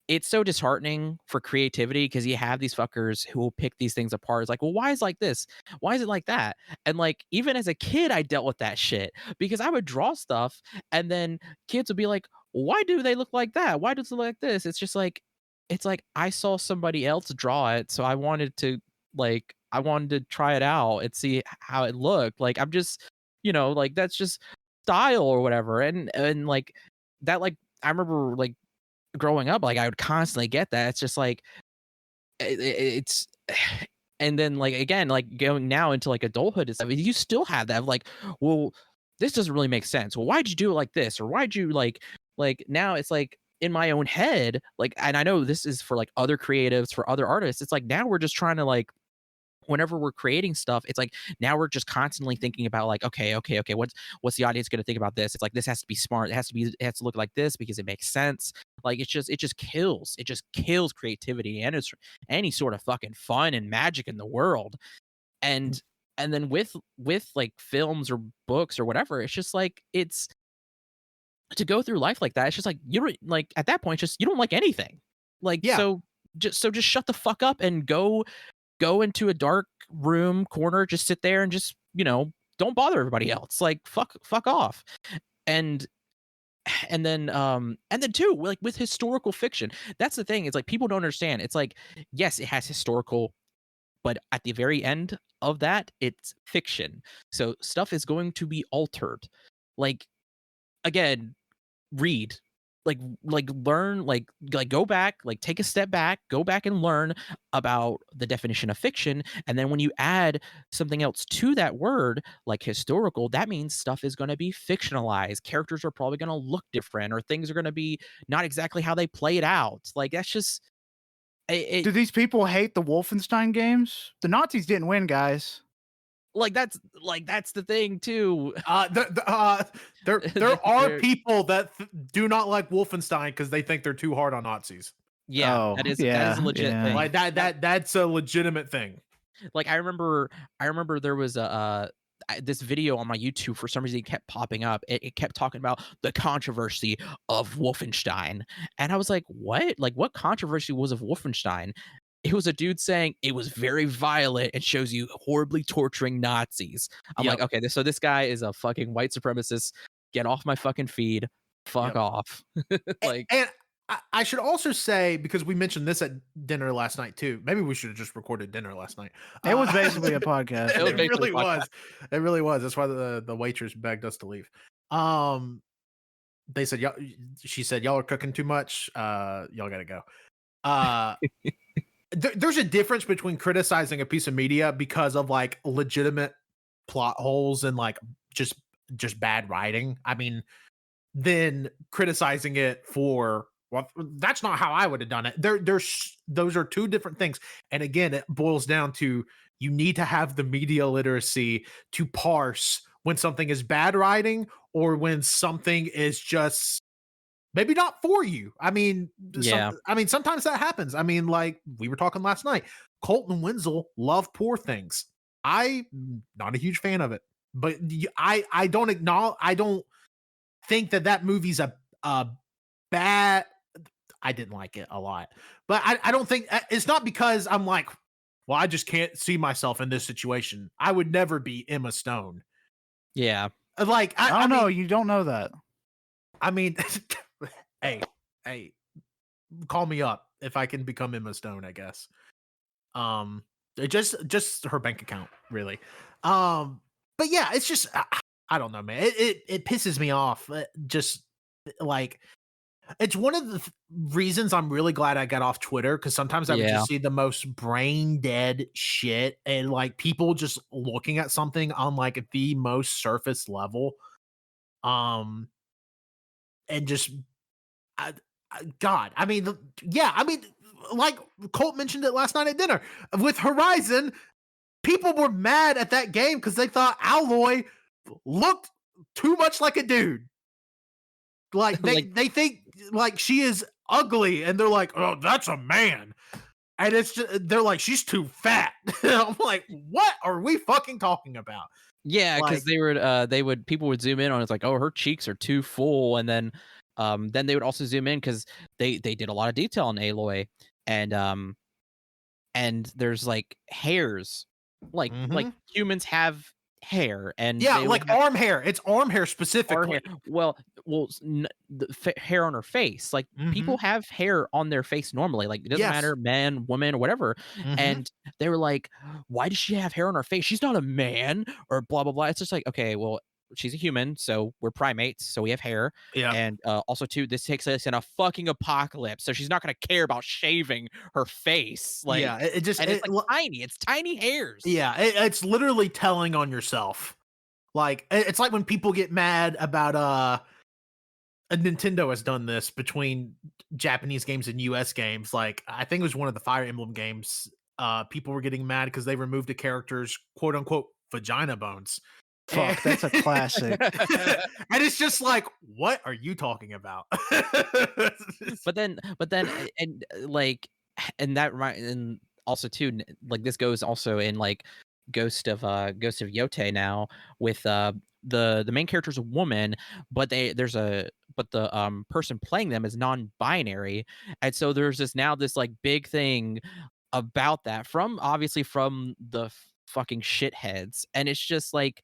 it's so disheartening for creativity because you have these fuckers who will pick these things apart. It's like, well, why is it like this? Why is it like that? And like even as a kid, I dealt with that shit because I would draw stuff and then kids would be like, why do they look like that? Why does it look like this? It's like I saw somebody else draw it, so I wanted to try it out and see how it looked. Like I'm just, like that's just style or whatever. And like that, like I remember like growing up, like I would constantly get that. It's just like it's and then like again, like going now into like adulthood and stuff, you still have that of like, well, this doesn't really make sense. Well, why'd you do it like this? Or why'd you like now it's like in my own head, like, and I know this is for like other creatives, for other artists, it's like now we're just trying to like whenever we're creating stuff, it's like now we're just constantly thinking about like, okay, what's the audience going to think about this? It's like this has to be smart. It has to look like this because it makes sense. Like it just kills creativity and it's any sort of fucking fun and magic in the world. And and then with like films or books or whatever, it's just like it's to go through life like that. It's just like you don't like at that point, just you don't like anything. Like Yeah. just shut the fuck up and go into a dark room corner, just sit there and just, don't bother everybody else. Like fuck off. And and then too, like with historical fiction, that's the thing. It's like people don't understand. It's like, yes, it has historical, but at the very end of that, it's fiction. So stuff is going to be altered. Like again, read like learn like go back, like take a step back, go back and learn about the definition of fiction, and then when you add something else to that word like historical, that means stuff is going to be fictionalized, characters are probably going to look different, or things are going to be not exactly how they played out. Like that's just Do these people hate the Wolfenstein games? The Nazis didn't win, guys. that's the thing too. There are They're- people that do not like Wolfenstein because they think they're too hard on Nazis. yeah, Oh, that is yeah, a legit yeah. thing. Like that's a legitimate thing. Like I remember there was this video on my YouTube, for some reason it kept popping up. It kept talking about the controversy of Wolfenstein. And I was like, what? Like what controversy was of Wolfenstein? It was a dude saying it was very violent and shows you horribly torturing Nazis. I'm like, Yep. okay, so this guy is a fucking white supremacist. Get off my fucking feed. Fuck Yep. off. Like And I should also say, because we mentioned this at dinner last night too. Maybe we should have just recorded dinner last night. It was basically a podcast. It was It basically really a podcast. was. It really was. That's why the waitress begged us to leave. They said, y'all, she said, y'all are cooking too much. Y'all gotta go. Uh, there's a difference between criticizing a piece of media because of like legitimate plot holes and like just bad writing. I mean, than criticizing it for, well, that's not how I would have done it. There's those are two different things. And again, it boils down to you need to have the media literacy to parse when something is bad writing or when something is just maybe not for you. I mean, Yeah. sometimes that happens. I mean, like we were talking last night, Colt and Wenzel love Poor Things. I'm not a huge fan of it, but I don't acknowledge. I don't think that movie's a bad. I didn't like it a lot, but I don't think it's not because I'm like, well, I just can't see myself in this situation. I would never be Emma Stone. Yeah. Like I don't know. You don't know that. I mean, hey, call me up if I can become Emma Stone, I guess. It just her bank account, really. But yeah, it's just I don't know, man. It pisses me off. Just like it's one of the reasons I'm really glad I got off Twitter, because sometimes I would Yeah. just see the most brain dead shit and like people just looking at something on like the most surface level. And just God, I mean, yeah, I mean, like Colt mentioned it last night at dinner with Horizon. People were mad at that game because they thought Alloy looked too much like a dude. Like they think like she is ugly, and they're like, oh, that's a man. And it's just, they're like, she's too fat. I'm like, what are we fucking talking about? Yeah, Like, because people would zoom in on it's like, oh, her cheeks are too full, and then they would also zoom in because they did a lot of detail on Aloy, and there's like hairs, like mhm. humans have hair, and Yeah, they would like have arm hair. It's arm hair our specifically. hair. Well, the hair on her face. Like Mhm. people have hair on their face normally. Like it doesn't Yes. matter, man, woman, or whatever. Mhm. And they were like, "Why does she have hair on her face? She's not a man," or blah blah blah. It's just like, okay, well, she's a human, so we're primates, so we have hair. Yeah. And also, too, this takes us in a fucking apocalypse, so she's not gonna care about shaving her face. Yeah. Like, It just and it's like tiny. It's tiny hairs. yeah, it's literally telling on yourself. Like it's like when people get mad about Nintendo has done this between Japanese games and US games. Like I think it was one of the Fire Emblem games. People were getting mad because they removed the character's quote unquote vagina bones. And, Fuck, that's a classic. and it's just like, what are you talking about? But then like and that and also too like this goes also in like Ghost of Yote now with the main character is a woman, but the person playing them is non-binary, and so there's this like big thing about that from obviously from the fucking shitheads, and it's just like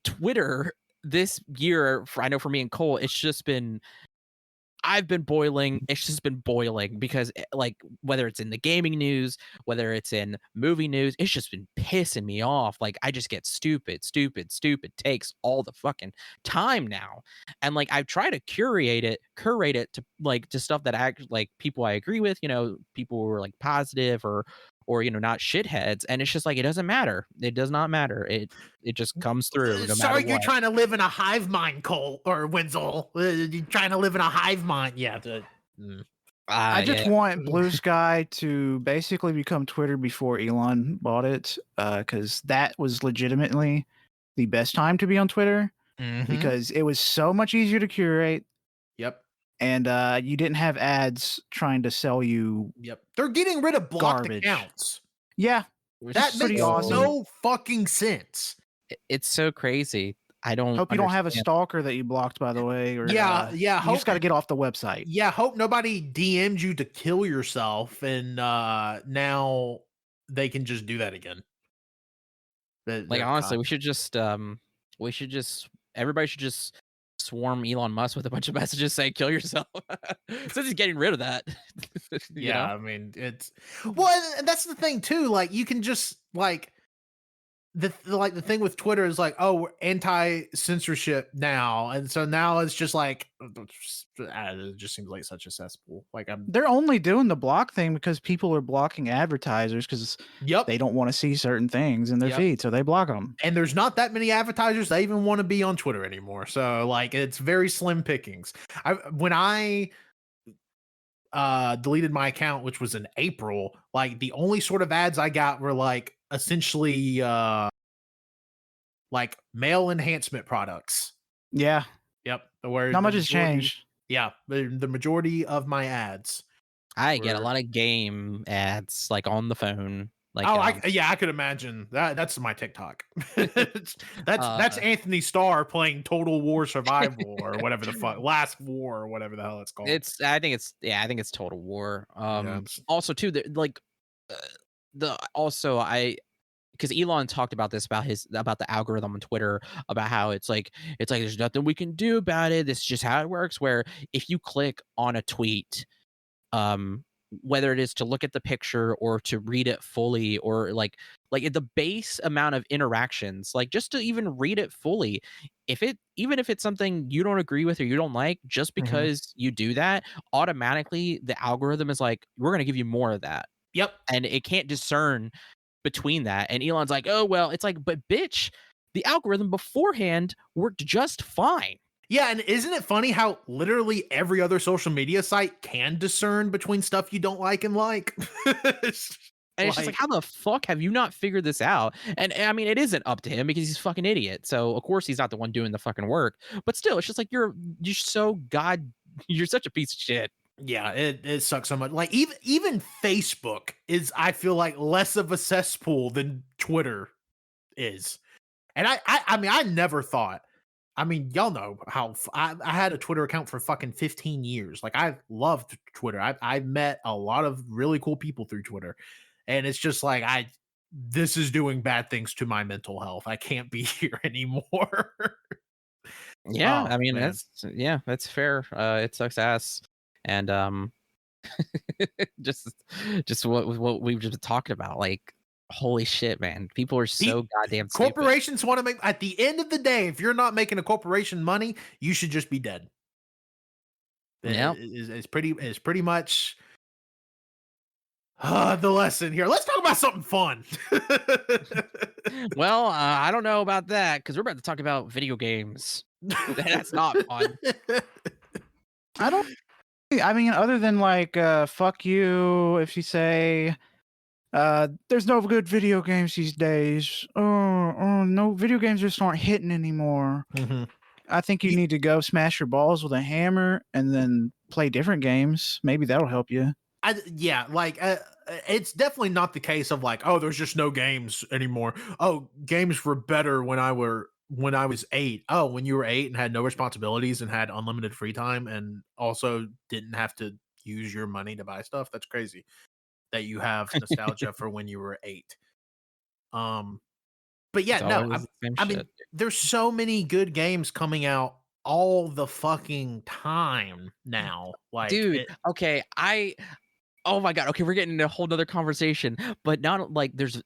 Twitter this year I know for me and Cole, it's just been I've been boiling. It's just been boiling because, like, whether it's in the gaming news, whether it's in movie news, it's just been pissing me off. Like, I just get stupid takes all the fucking time now, and like, I've tried to curate it to like to stuff that like people I agree with. You know, people who are like positive or not shitheads, and it's just like it doesn't matter. It does not matter. It just comes through no matter Sorry, you're what. trying to live in a hive mind, Cole or Wenzel. You're trying to live in a hive mind. Yeah. I just Yeah. want Blue Sky to basically become Twitter before Elon bought it, because that was legitimately the best time to be on Twitter Mhm. because it was so much easier to curate, Yep. and you didn't have ads trying to sell you. Yep. They're getting rid of blocked Garbage. accounts. Yeah, Which That is pretty makes awesome. no fucking sense. It's so crazy. I don't hope you don't have a understand. stalker that you blocked, by the way. Or Yeah, you just got to get off the website. Yeah, hope nobody DM'd you to kill yourself, and now they can just do that again. Like honestly, we should just everybody should just swarm Elon Musk with a bunch of messages saying kill yourself. Since he's getting rid of that. You Yeah, know? I mean, it's well, and that's the thing too. Like, you can just like the thing with Twitter is like, oh, we're anti-censorship now, and so now it's just like it just seems like such a cesspool. Like, I'm They're only doing the block thing because people are blocking advertisers because yep, they don't want to see certain things in their yep. feed, so they block them. And there's not that many advertisers that even want to be on Twitter anymore. So like, it's very slim pickings. When I deleted my account, which was in April, like the only sort of ads I got were like essentially like male enhancement products. Yeah, Yep. Where not the much has majority, changed. yeah, the majority of my ads I get a were lot of game ads like on the phone. Like oh, I could imagine that. That's my TikTok. That's uh Anthony Starr playing Total War Survival or whatever the fuck, Last War or whatever the hell it's called. I think it's Total War. Yeah, Also too like uh, the also I because Elon talked about this about the algorithm on Twitter about how it's like there's nothing we can do about it. This is just how it works. Where if you click on a tweet, um, whether it is to look at the picture or to read it fully, or like the base amount of interactions, like just to even read it fully, even if it's something you don't agree with or you don't like, just mhm. because you do that, automatically the algorithm is like, we're gonna give you more of that, Yep. and it can't discern between that. And Elon's like, oh well, it's like, but bitch, the algorithm beforehand worked just fine. Yeah, and isn't it funny how literally every other social media site can discern between stuff you don't like and like? It's And it's just like, how the fuck have you not figured this out? And I mean, it isn't up to him because he's a fucking idiot. So of course he's not the one doing the fucking work. But still, it's just like you're so you're such a piece of shit. yeah, it sucks so much. Like, even Facebook is, I feel like, less of a cesspool than Twitter is. And I mean, I never thought. I mean, y'all know how I had a Twitter account for fucking 15 years. Like, I loved Twitter. I met a lot of really cool people through Twitter, and it's just like, this is doing bad things to my mental health. I can't be here anymore. Yeah, Oh I mean man. that's fair. It sucks ass. And just what we've just been talking about, like, holy shit, man. People are so The goddamn stupid. corporations want to make, at the end of the day, if you're not making a corporation money, you should just be dead. Yeah. It's pretty much the lesson here. Let's talk about something fun. Well, I don't know about that because we're about to talk about video games. That's not fun. I don't. I mean, other than like, fuck you if you say, there's no good video games these days. Oh, no, video games just aren't hitting anymore. Mhm. I think you Ye- need to go smash your balls with a hammer and then play different games. Maybe that'll help you. Yeah, like, it's definitely not the case of like, oh, there's just no games anymore. Oh, games were better when I was 8. Oh, when you were 8 and had no responsibilities and had unlimited free time and also didn't have to use your money to buy stuff. That's crazy that you have nostalgia for when you were 8. Um, but yeah, It's no, always the same I mean, shit. there's so many good games coming out all the fucking time now. Like, Dude, okay, oh my god, okay, we're getting into a whole nother conversation, but not like there's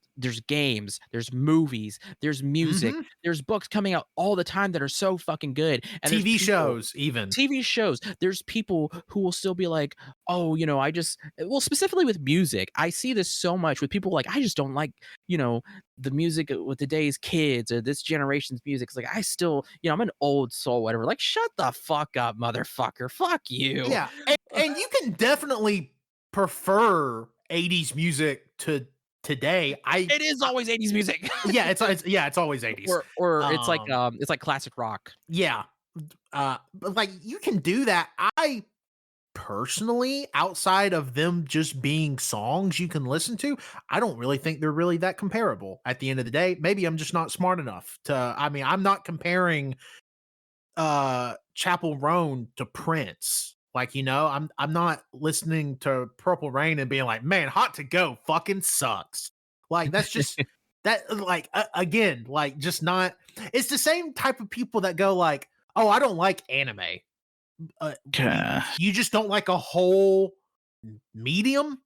games, there's movies, there's music, mhm. there's books coming out all the time that are so fucking good, and there's TV people shows even. TV shows, there's people who will still be like, "Oh, I just," well, specifically with music, I see this so much with people like, "I just don't like, the music with today's kids or this generation's music." It's like, I still, I'm an old soul, whatever. Like, shut the fuck up, motherfucker. Fuck you. Yeah, and you can definitely prefer 80s music to today. It is always 80s music. Yeah, it's always 80s. Or Um, it's like classic rock. yeah, but like, you can do that. I personally, outside of them just being songs you can listen to, I don't really think they're really that comparable at the end of the day. Maybe I'm just not smart enough to, I mean, I'm not comparing Chapel Roan to Prince. Like, I'm not listening to Purple Rain and being like, man, Hot to Go fucking sucks. Like, that's just that, like, again, like, just not. It's the same type of people that go like, Oh, I don't like anime. Okay. You just don't like a whole medium,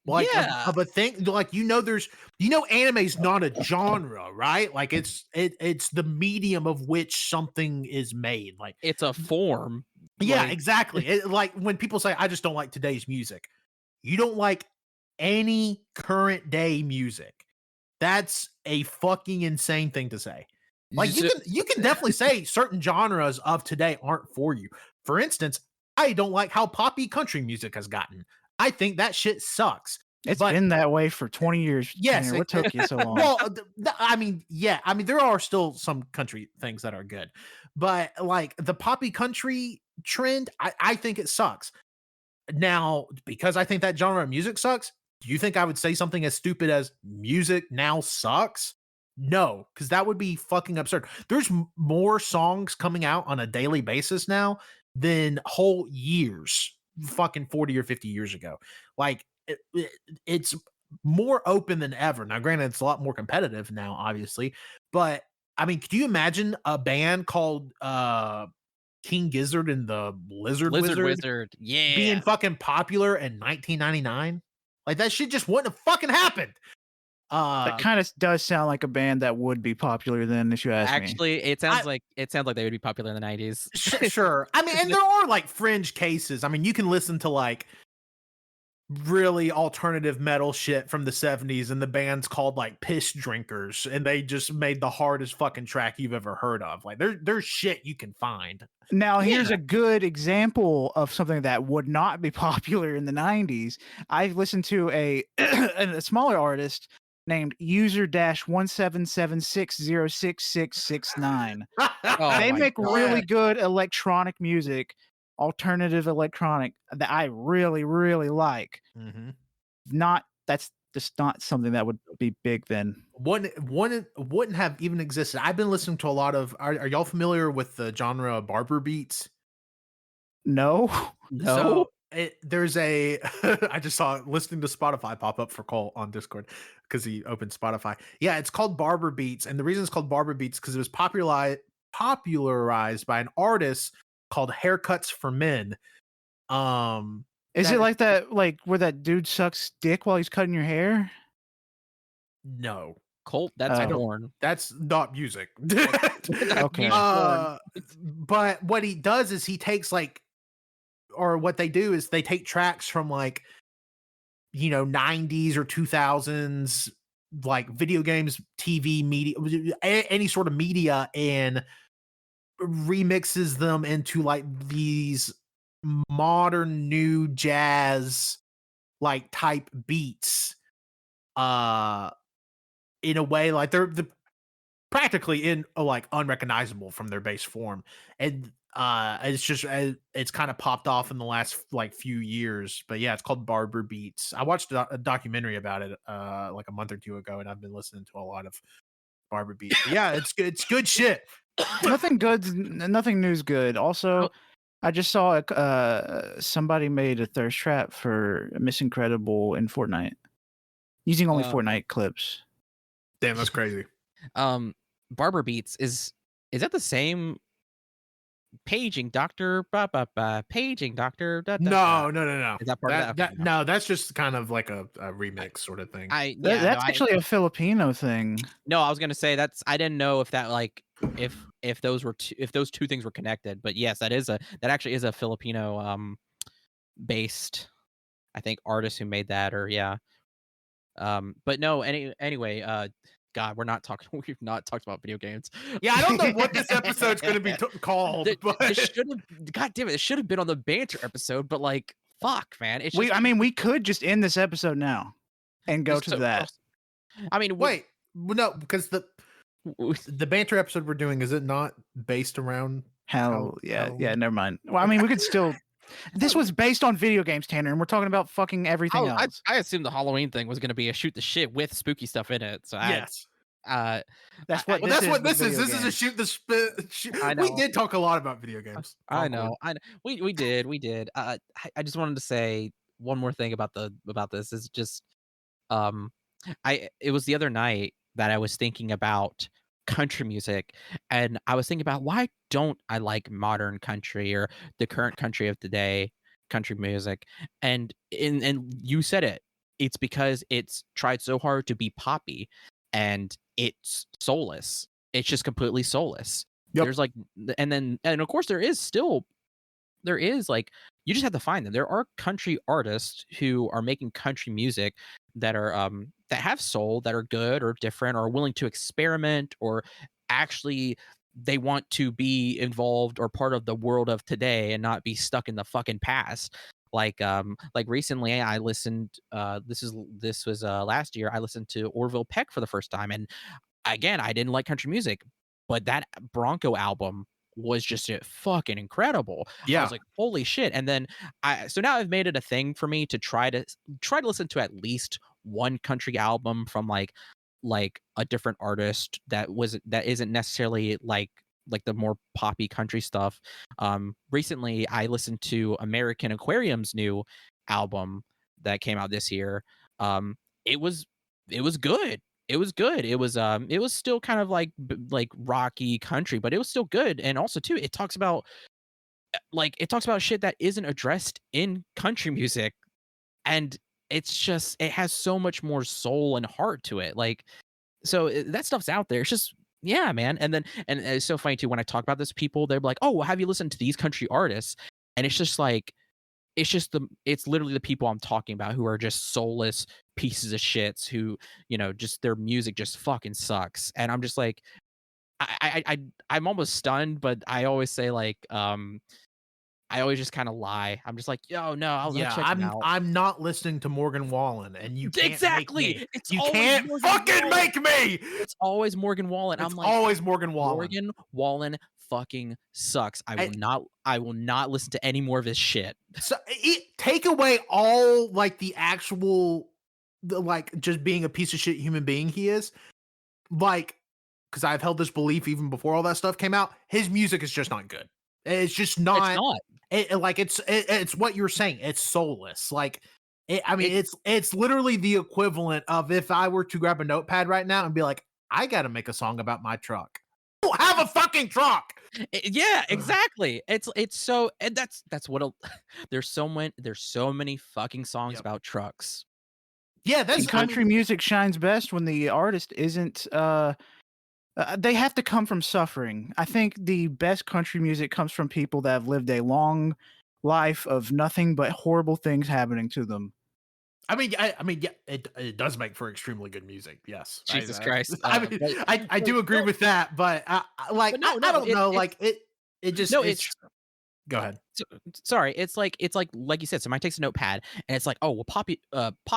like Yeah. of a thing. Like there's anime's not a genre, right? Like it's the medium of which something is made. Like It's a form. yeah, Like, exactly. Like when people say I just don't like today's music, you don't like any current day music. That's a fucking insane thing to say. Like you can definitely say certain genres of today aren't for you. For instance, I don't like how poppy country music has gotten. I think that shit sucks. It's But been that way for 20 years. yes, Tanner. What took you so long? well, I mean, yeah, I mean there are still some country things that are good, but like the poppy country trend, I think it sucks. Now, because I think that genre of music sucks, do you think I would say something as stupid as music now sucks? No, because that would be fucking absurd. There's more songs coming out on a daily basis now than whole years, fucking 40 or 50 years ago. Like, it's more open than ever. Now, granted, it's a lot more competitive now, obviously, but I mean, could you imagine a band called King Gizzard and the Lizard Wizard Yeah. being fucking popular in 1999? Like that shit just wouldn't have fucking happened. That kind of does sound like a band that would be popular then, if you ask me. Actually, it sounds like they would be popular in the 90s. Sure. I mean, and there are like fringe cases. I mean, you can listen to like really alternative metal shit from the 70s and the band's called like Piss Drinkers and they just made the hardest fucking track you've ever heard of. Like there's shit you can find. Now, here's a good example of something that would not be popular in the 90s. I've listened to a smaller artist named user-1776066669. They make really good electronic music, alternative electronic that I really, really like. That's just not something that would be big then. One wouldn't have even existed. I've been listening to a lot of. Are y'all familiar with the genre barber beats? No. So there's a. I just saw listening to Spotify pop up for Colt on Discord because he opened Spotify. Yeah, it's called barber beats, and the reason it's called barber beats because it was popularized by an artist called Haircuts for Men. Is it like that, like where that dude sucks dick while he's cutting your hair? No. Colt, that's porn. That's not music. Okay. But what he does is he takes like, or what they do is they take tracks from like, 90s or 2000s, like video games, TV, media, any sort of media, and remixes them into like these modern new jazz like type beats in a way like they're practically in like unrecognizable from their base form, and it's just it's kind of popped off in the last like few years. But yeah, it's called Barber Beats. I watched a documentary about it like a month or two ago, and I've been listening to a lot of Barber Beats. But yeah, it's good shit. Nothing new's good. Also, I just saw somebody made a thirst trap for Miss Incredible in Fortnite using only Fortnite clips. Damn, that's crazy. Barber Beats is that the same paging doctor paging doctor? No. Is that part of that? No, that's just kind of like a remix sort of thing. That's actually a Filipino thing. No, I was gonna say I didn't know if that like if those two things were connected, but yes, that actually is a Filipino based, I think, artist who made that, or yeah. But no, anyway, God, we've not talked about video games. Yeah, I don't know what this episode's going to be called. God damn it, it should have been on the banter episode, but like, fuck, man. We could just end this episode now and go to that. I mean, wait, no, because the banter episode we're doing, is it not based around yeah, never mind. Well, I mean, we could still. This was based on video games, Tanner, and we're talking about fucking everything else. I assumed the Halloween thing was going to be a shoot the shit with spooky stuff in it. So yes, that's what this is. This is a shoot the spit. We did talk a lot about video games. I know. We did. I just wanted to say one more thing about this is just it was the other night that I was thinking about country music, and I was thinking about why don't I like modern country or the current country of today, country music, and you said it. It's because it's tried so hard to be poppy, and it's soulless. It's just completely soulless. Yep. There's like, and of course there is like you just have to find them. There are country artists who are making country music that are that have soul, that are good or different or willing to experiment, or actually they want to be involved or part of the world of today and not be stuck in the fucking past. Like recently I listened this was last year I listened to Orville Peck for the first time, and again, I didn't like country music, but that Bronco album was just fucking incredible. I was Yeah. like, holy shit. And then so now I've made it a thing for me to try to listen to at least one country album from like a different artist that isn't necessarily like the more poppy country stuff. Recently I listened to American Aquarium's new album that came out this year. Um, it was it was good. It was good. It was still kind of like rocky country, but it was still good. And also too, it talks about shit that isn't addressed in country music, and it has so much more soul and heart to it. Like so that stuff's out there. It's just yeah, man. And it's so funny too when I talk about this, people they're like, "Oh, well, have you listened to these country artists?" And it's just like it's literally the people I'm talking about who are just soulless pieces of shits who, just their music just fucking sucks. And I'm just like I'm almost stunned, but I always say I always just kind of lie. I'm just like, yo, no, I'll Yeah, check them out. I'm not listening to Morgan Wallen, and you can't Exactly. make me. It's You always can't Morgan fucking Wallen. make me. It's always Morgan Wallen. It's I'm like, always Morgan Wallen. Morgan Wallen fucking sucks. I- I will not listen to any more of his shit. So take away all like the actual, like just being a piece of shit human being he is, like because I've held this belief even before all that stuff came out. His music is just not good. It's just not. It's not. It's what you're saying. It's soulless. Like, I mean, It- it's literally the equivalent of if I were to grab a notepad right now and be like, I got to make a song about my truck. Oh, have a fucking truck. Yeah, exactly. It's so, and that's what there's so many fucking songs Yep. about trucks. Yeah, And that's country music shines best when the artist isn't they have to come from suffering. I think the best country music comes from people that have lived a long life of nothing but horrible things happening to them. I mean, yeah, it does make for extremely good music. Yes, Jesus Christ. I mean, I do agree with that, but like, But no, I don't know, it's like it just no, it's. Go ahead. sorry. It's like you said. Somebody takes a notepad and it's like, oh well, pop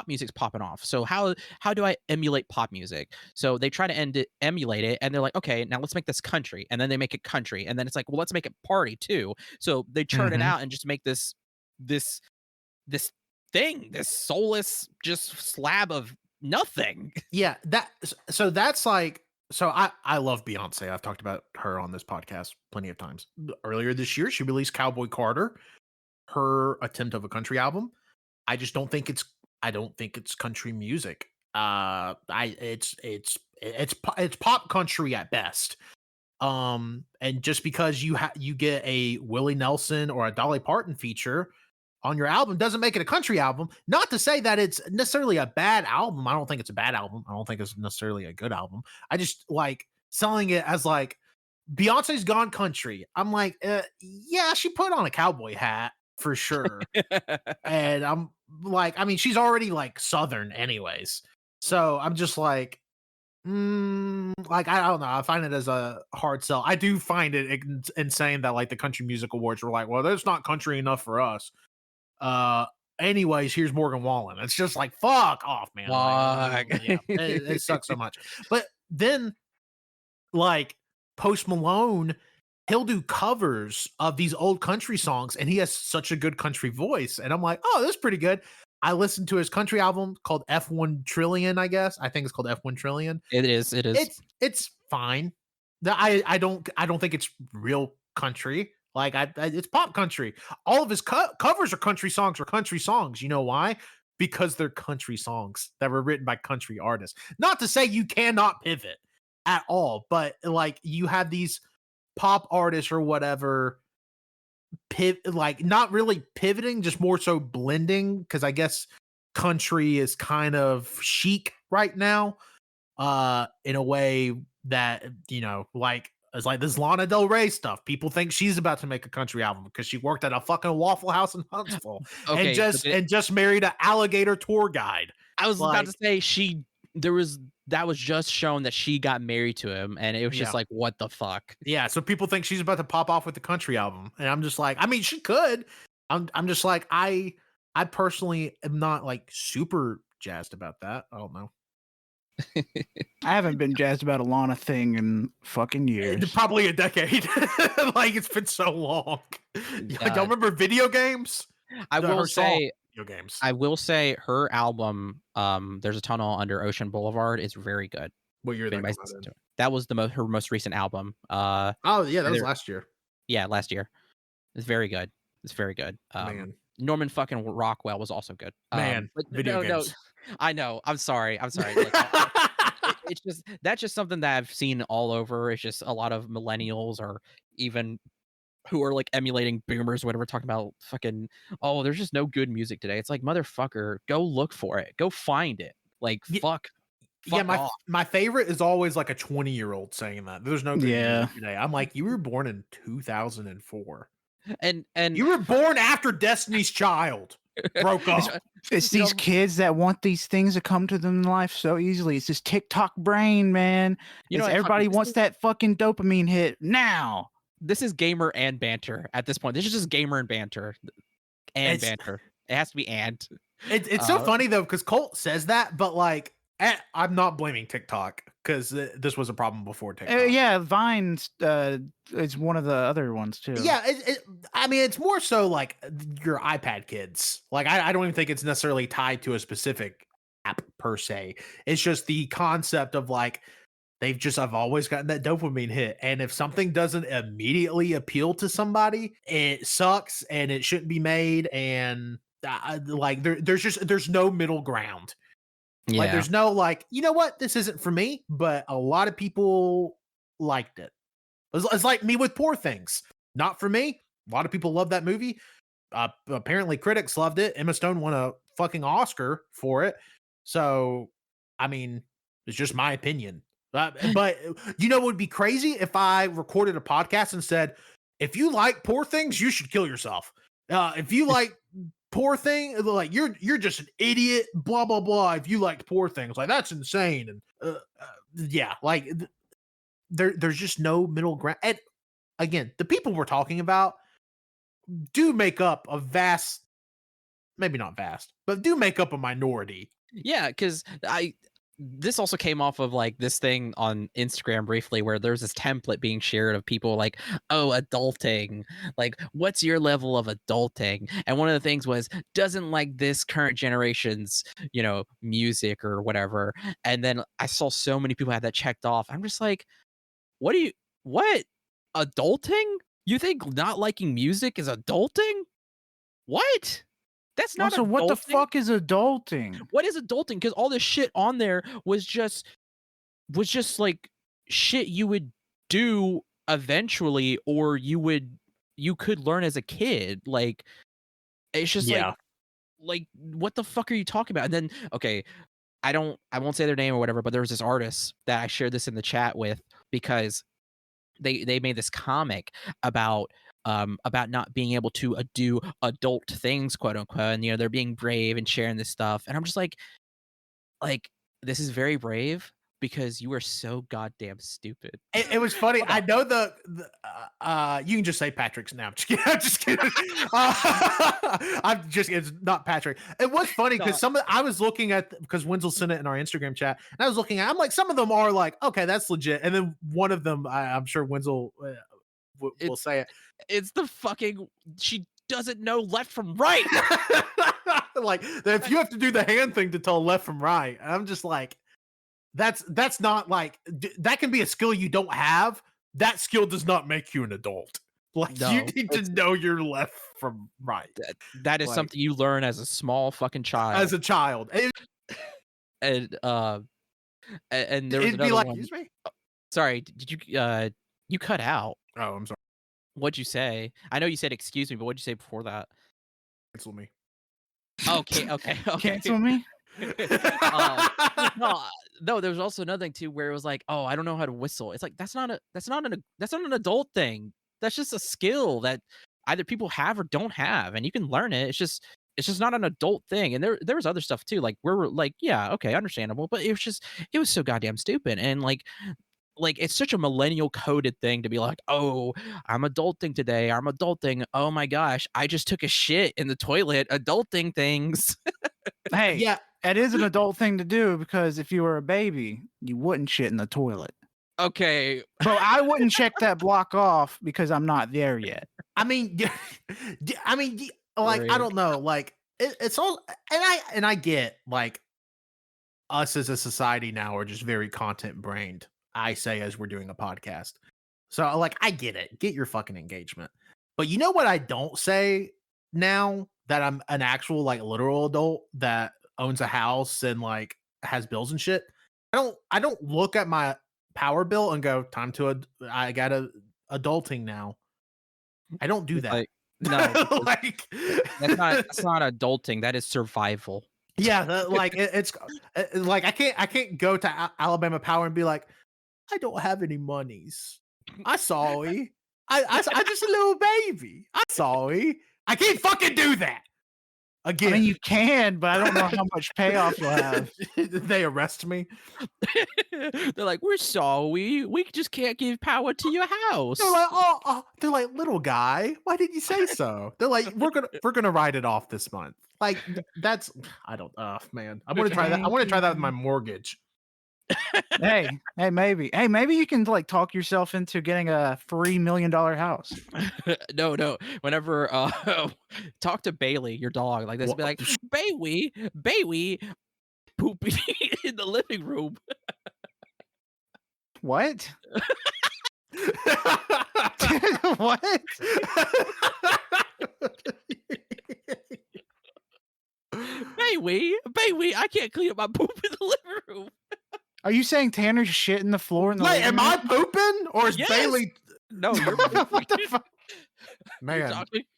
music's popping off. So how do I emulate pop music? So they try to emulate it, and they're like, okay, now let's make this country, and then they make it country, and then it's like, well, let's make it party too. So they churn it Mhm. out and just make this thing, this soulless just slab of nothing. Yeah, that's like I love Beyonce. I've talked about her on this podcast plenty of times. Earlier this year, she released Cowboy Carter, her attempt of a country album. I just don't think it's country music. It's pop country at best. And just because you get a Willie Nelson or a Dolly Parton feature on your album doesn't make it a country album. Not to say that it's necessarily a bad album. I don't think it's a bad album. I don't think it's necessarily a good album. I just like selling it as like Beyonce's gone country. I'm like, yeah, she put on a cowboy hat for sure. And I'm like, I mean, she's already like Southern anyways. So I'm just like, like I don't know. I find it as a hard sell. I do find it insane that like the country music awards were like, well, that's not country enough for us. Anyways, here's Morgan Wallen. It's just like fuck off, man. Like, Fuck. yeah, it sucks so much. But then like Post Malone, he'll do covers of these old country songs, and he has such a good country voice. And I'm like, oh, that's pretty good. I listened to his country album called F1 Trillion, I guess. I think it's called F1 Trillion. It is. It's fine. I don't think it's real country. Like it's pop country. All of his covers are country songs. You know why? Because they're country songs that were written by country artists. Not to say you cannot pivot. at all. But like you have these pop artists or whatever, like not really pivoting, just more so blending, because I guess country is kind of chic right now, in a way that, like it's like this Lana Del Rey stuff. People think she's about to make a country album because she worked at a fucking Waffle House in Huntsville and Okay, so just married an alligator tour guide. I was about Like, to say that was just shown that she got married to him, and it was just yeah. like, what the fuck? Yeah, so people think she's about to pop off with the country album, and I'm just like, I mean, she could. I'm just like, I personally am not like super jazzed about that. I don't know. I haven't been jazzed about a Lana thing in fucking years. Probably a decade. Like it's been so long. Y'all remember video games? I will say, video games. I will say her album, There's a Tunnel Under Ocean Boulevard, is very good. What year If that anybody's came out listened in? to it. That was her most recent album. Oh yeah, that was last year. Yeah, last year. It's very good. It's very good. Man. Norman fucking Rockwell was also good. Man, But video games. No, I know. I'm sorry. Like, it's just that's just something that I've seen all over. It's just a lot of millennials or even who are like emulating boomers, whatever, talking about fucking, oh, there's just no good music today. It's like, motherfucker, go look for it. Go find it. Like, fuck Yeah, off. my favorite is always like a 20-year-old saying that. There's no good Yeah. music today. I'm like, you were born in 2004. And You were born after Destiny's Child broke up. It's these kids that want these things to come to them in life so easily. It's this TikTok brain, man. Everybody wants that fucking dopamine hit now. This is gamer and banter at this point. This is just gamer and banter. Banter. It has to be and. It's so funny though, because Colt says that, but like, I'm not blaming TikTok because this was a problem before TikTok. Yeah, Vine is one of the other ones too. Yeah, I mean, it's more so like your iPad kids. Like, I don't even think it's necessarily tied to a specific app per se. It's just the concept of like, I've always gotten that dopamine hit. And if something doesn't immediately appeal to somebody, it sucks and it shouldn't be made. And like, there's no middle ground. Yeah. Like, there's no like, you know what? This isn't for me, but a lot of people liked it. It's like me with Poor Things. Not for me. A lot of people love that movie. Apparently critics loved it. Emma Stone won a fucking Oscar for it. So, I mean, it's just my opinion. But you know what would be crazy if I recorded a podcast and said, if you like Poor Things, you should kill yourself. If you like Poor Thing, like you're just an idiot, blah blah blah. If you liked Poor Things, like that's insane. And yeah, like there's just no middle ground. And again, the people we're talking about do make up a vast, maybe not vast, but do make up a minority. Yeah, because this also came off of like this thing on Instagram briefly where there's this template being shared of people like, oh, adulting, like what's your level of adulting? And one of the things was doesn't like this current generation's, music or whatever. And then I saw so many people had that checked off. I'm just like, what adulting? You think not liking music is adulting? What? That's not Also, what the adulting. fuck is adulting? What is adulting? Because all this shit on there was just like shit you would do eventually, or you could learn as a kid. Like, it's just like what the fuck are you talking about? And then, okay, I won't say their name or whatever, but there was this artist that I shared this in the chat with because they made this comic about not being able to do adult things, quote unquote, and they're being brave and sharing this stuff, and I'm just like this is very brave because you are so goddamn stupid. It was funny. I know you can just say Patrick's now. I'm just kidding. It's not Patrick. It was funny because I was looking at, because Wenzel sent it in our Instagram chat, and I was looking at, I'm like, some of them are like, okay, that's legit. And then one of them, I'm sure Wenzel will say it. It's the fucking, she doesn't know left from right. Like, if you have to do the hand thing to tell left from right, I'm just like, that's not like, that can be a skill you don't have. That skill does not make you an adult. Like, no, you need to know your left from right. That is like, something you learn as a small fucking child. As a child. And there was it'd another be like, one. excuse me? Sorry, did you cut out? Oh, I'm sorry. What'd you say? I know you said excuse me, but what'd you say before that? Cancel me. Okay, okay, okay. Cancel me? uh, no, no. There was also another thing too, where it was like, "Oh, I don't know how to whistle." It's like that's not an adult thing. That's just a skill that either people have or don't have, and you can learn it. It's just not an adult thing. And there was other stuff too. Like we're like, yeah, okay, understandable, but it was so goddamn stupid. And like it's such a millennial coded thing to be like, oh, I'm adulting today. I'm adulting. Oh my gosh, I just took a shit in the toilet. Adulting things. Hey, Yeah. it is an adult thing to do because if you were a baby, you wouldn't shit in the toilet. Okay. But I wouldn't check that block off because I'm not there yet. I mean, like I Right. don't know, like it's all, and I get like us as a society now are just very content brained. I say as we're doing a podcast, so like I get it. Get your fucking engagement. But you know what I don't say now that I'm an actual like literal adult that owns a house and like has bills and shit. I don't look at my power bill and go time to I got a adulting now. I don't do It's that. like, no, because Like that's not adulting. That is survival. yeah, like it's like I can't go to Alabama Power and be like, I don't have any monies. I sorry. I just a little baby. I sorry. I can't fucking do that I again. mean, you can, but I don't know how much payoff you'll have. They arrest me. They're like, we're sorry. We just can't give power to your house. They're like, they're like, little guy, why didn't you say so? They're like, we're gonna write it off this month. Like that's I don't man. I want to try that. I want to try that with my mortgage. Hey, maybe you can like talk yourself into getting a $3 million house. No. Whenever talk to Bailey, your dog, like this, be like, Bailey, pooping in the living room. What? What? Bailey, I can't clean up my poop in the living room. Are you saying Tanner's shit in the floor in the Wait, living am room? I pooping or is Yes. Bailey? No, you're What the fuck? Man,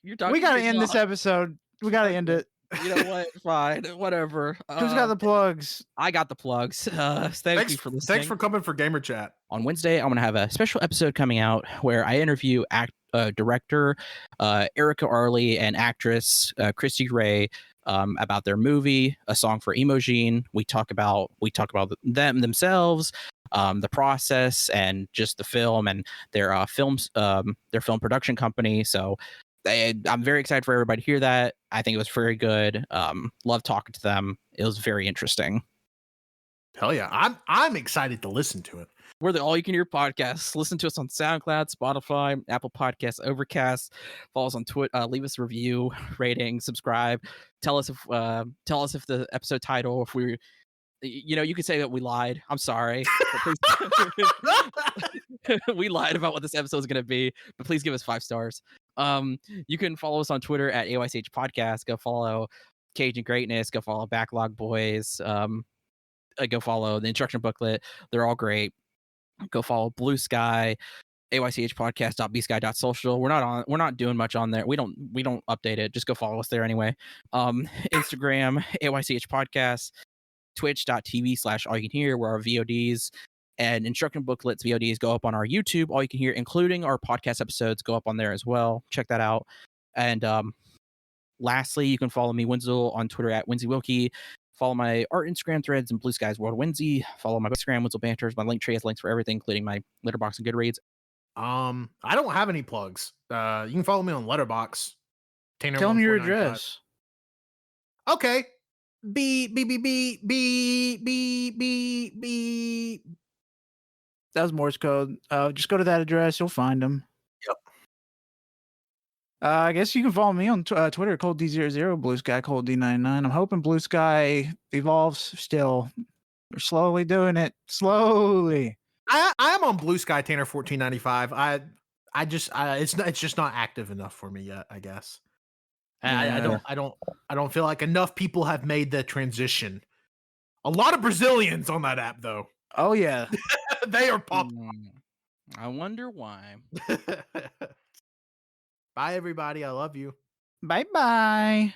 you're talking. We gotta to your end this dog. episode. We gotta end it. You know what? Fine, whatever. Who's got the plugs? I got the plugs. Thank you for listening. thanks for coming for Gamer Chat. On Wednesday, I'm going to have a special episode coming out where I interview director Erica Arley and actress Christy Ray about their movie, A Song for Emojine. We talk about them themselves, the process, and just the film and their films, their film production company. So I'm very excited for everybody to hear that. I think it was very good. Love talking to them. It was very interesting. Hell yeah, I'm excited to listen to it. We're the All You Can Hear podcast. Listen to us on SoundCloud, Spotify, Apple Podcasts, Overcast. Follow us on Twitter. Leave us a review, rating, subscribe. Tell us if the episode title, if we, you could say that we lied. I'm sorry. We lied about what this episode is going to be, but please give us 5 stars. You can follow us on Twitter at AYCH podcast. Go follow Cage and Greatness. Go follow BacklogBoyZ. Go follow the instruction booklet. They're all great. Go follow Blue Sky, AYCH podcast.bsky.social. We're not doing much on there. We don't update it. Just go follow us there anyway. Instagram, AYCH podcast, twitch.tv/AllYouCanHear, where our VODs and instruction booklets VODs go up on our YouTube, All You Can Hear, including our podcast episodes go up on there as well. Check that out. And lastly, you can follow me, Wenzel, on Twitter at WenzelWilkie. Follow my art Instagram threads and Blue Skies World Wenzel. Follow my Instagram, Wenzel Banters. My link tree has links for everything, including my Letterboxd and Goodreads. I don't have any plugs. You can follow me on Letterboxd. Tanner Tell them your 1495. address. Okay. B. That was Morse code. Just go to that address. You'll find them. Yep. I guess you can follow me on Twitter, ColdD00, Blue Sky, ColdD99. I'm hoping Blue Sky evolves still. We're slowly doing it. Slowly. I'm on Blue Sky Tanner 1495. It's just not active enough for me yet, I guess. Yeah. I don't feel like enough people have made the transition. A lot of Brazilians on that app though. Oh, yeah. They are pop. I wonder why. Bye, everybody. I love you. Bye bye.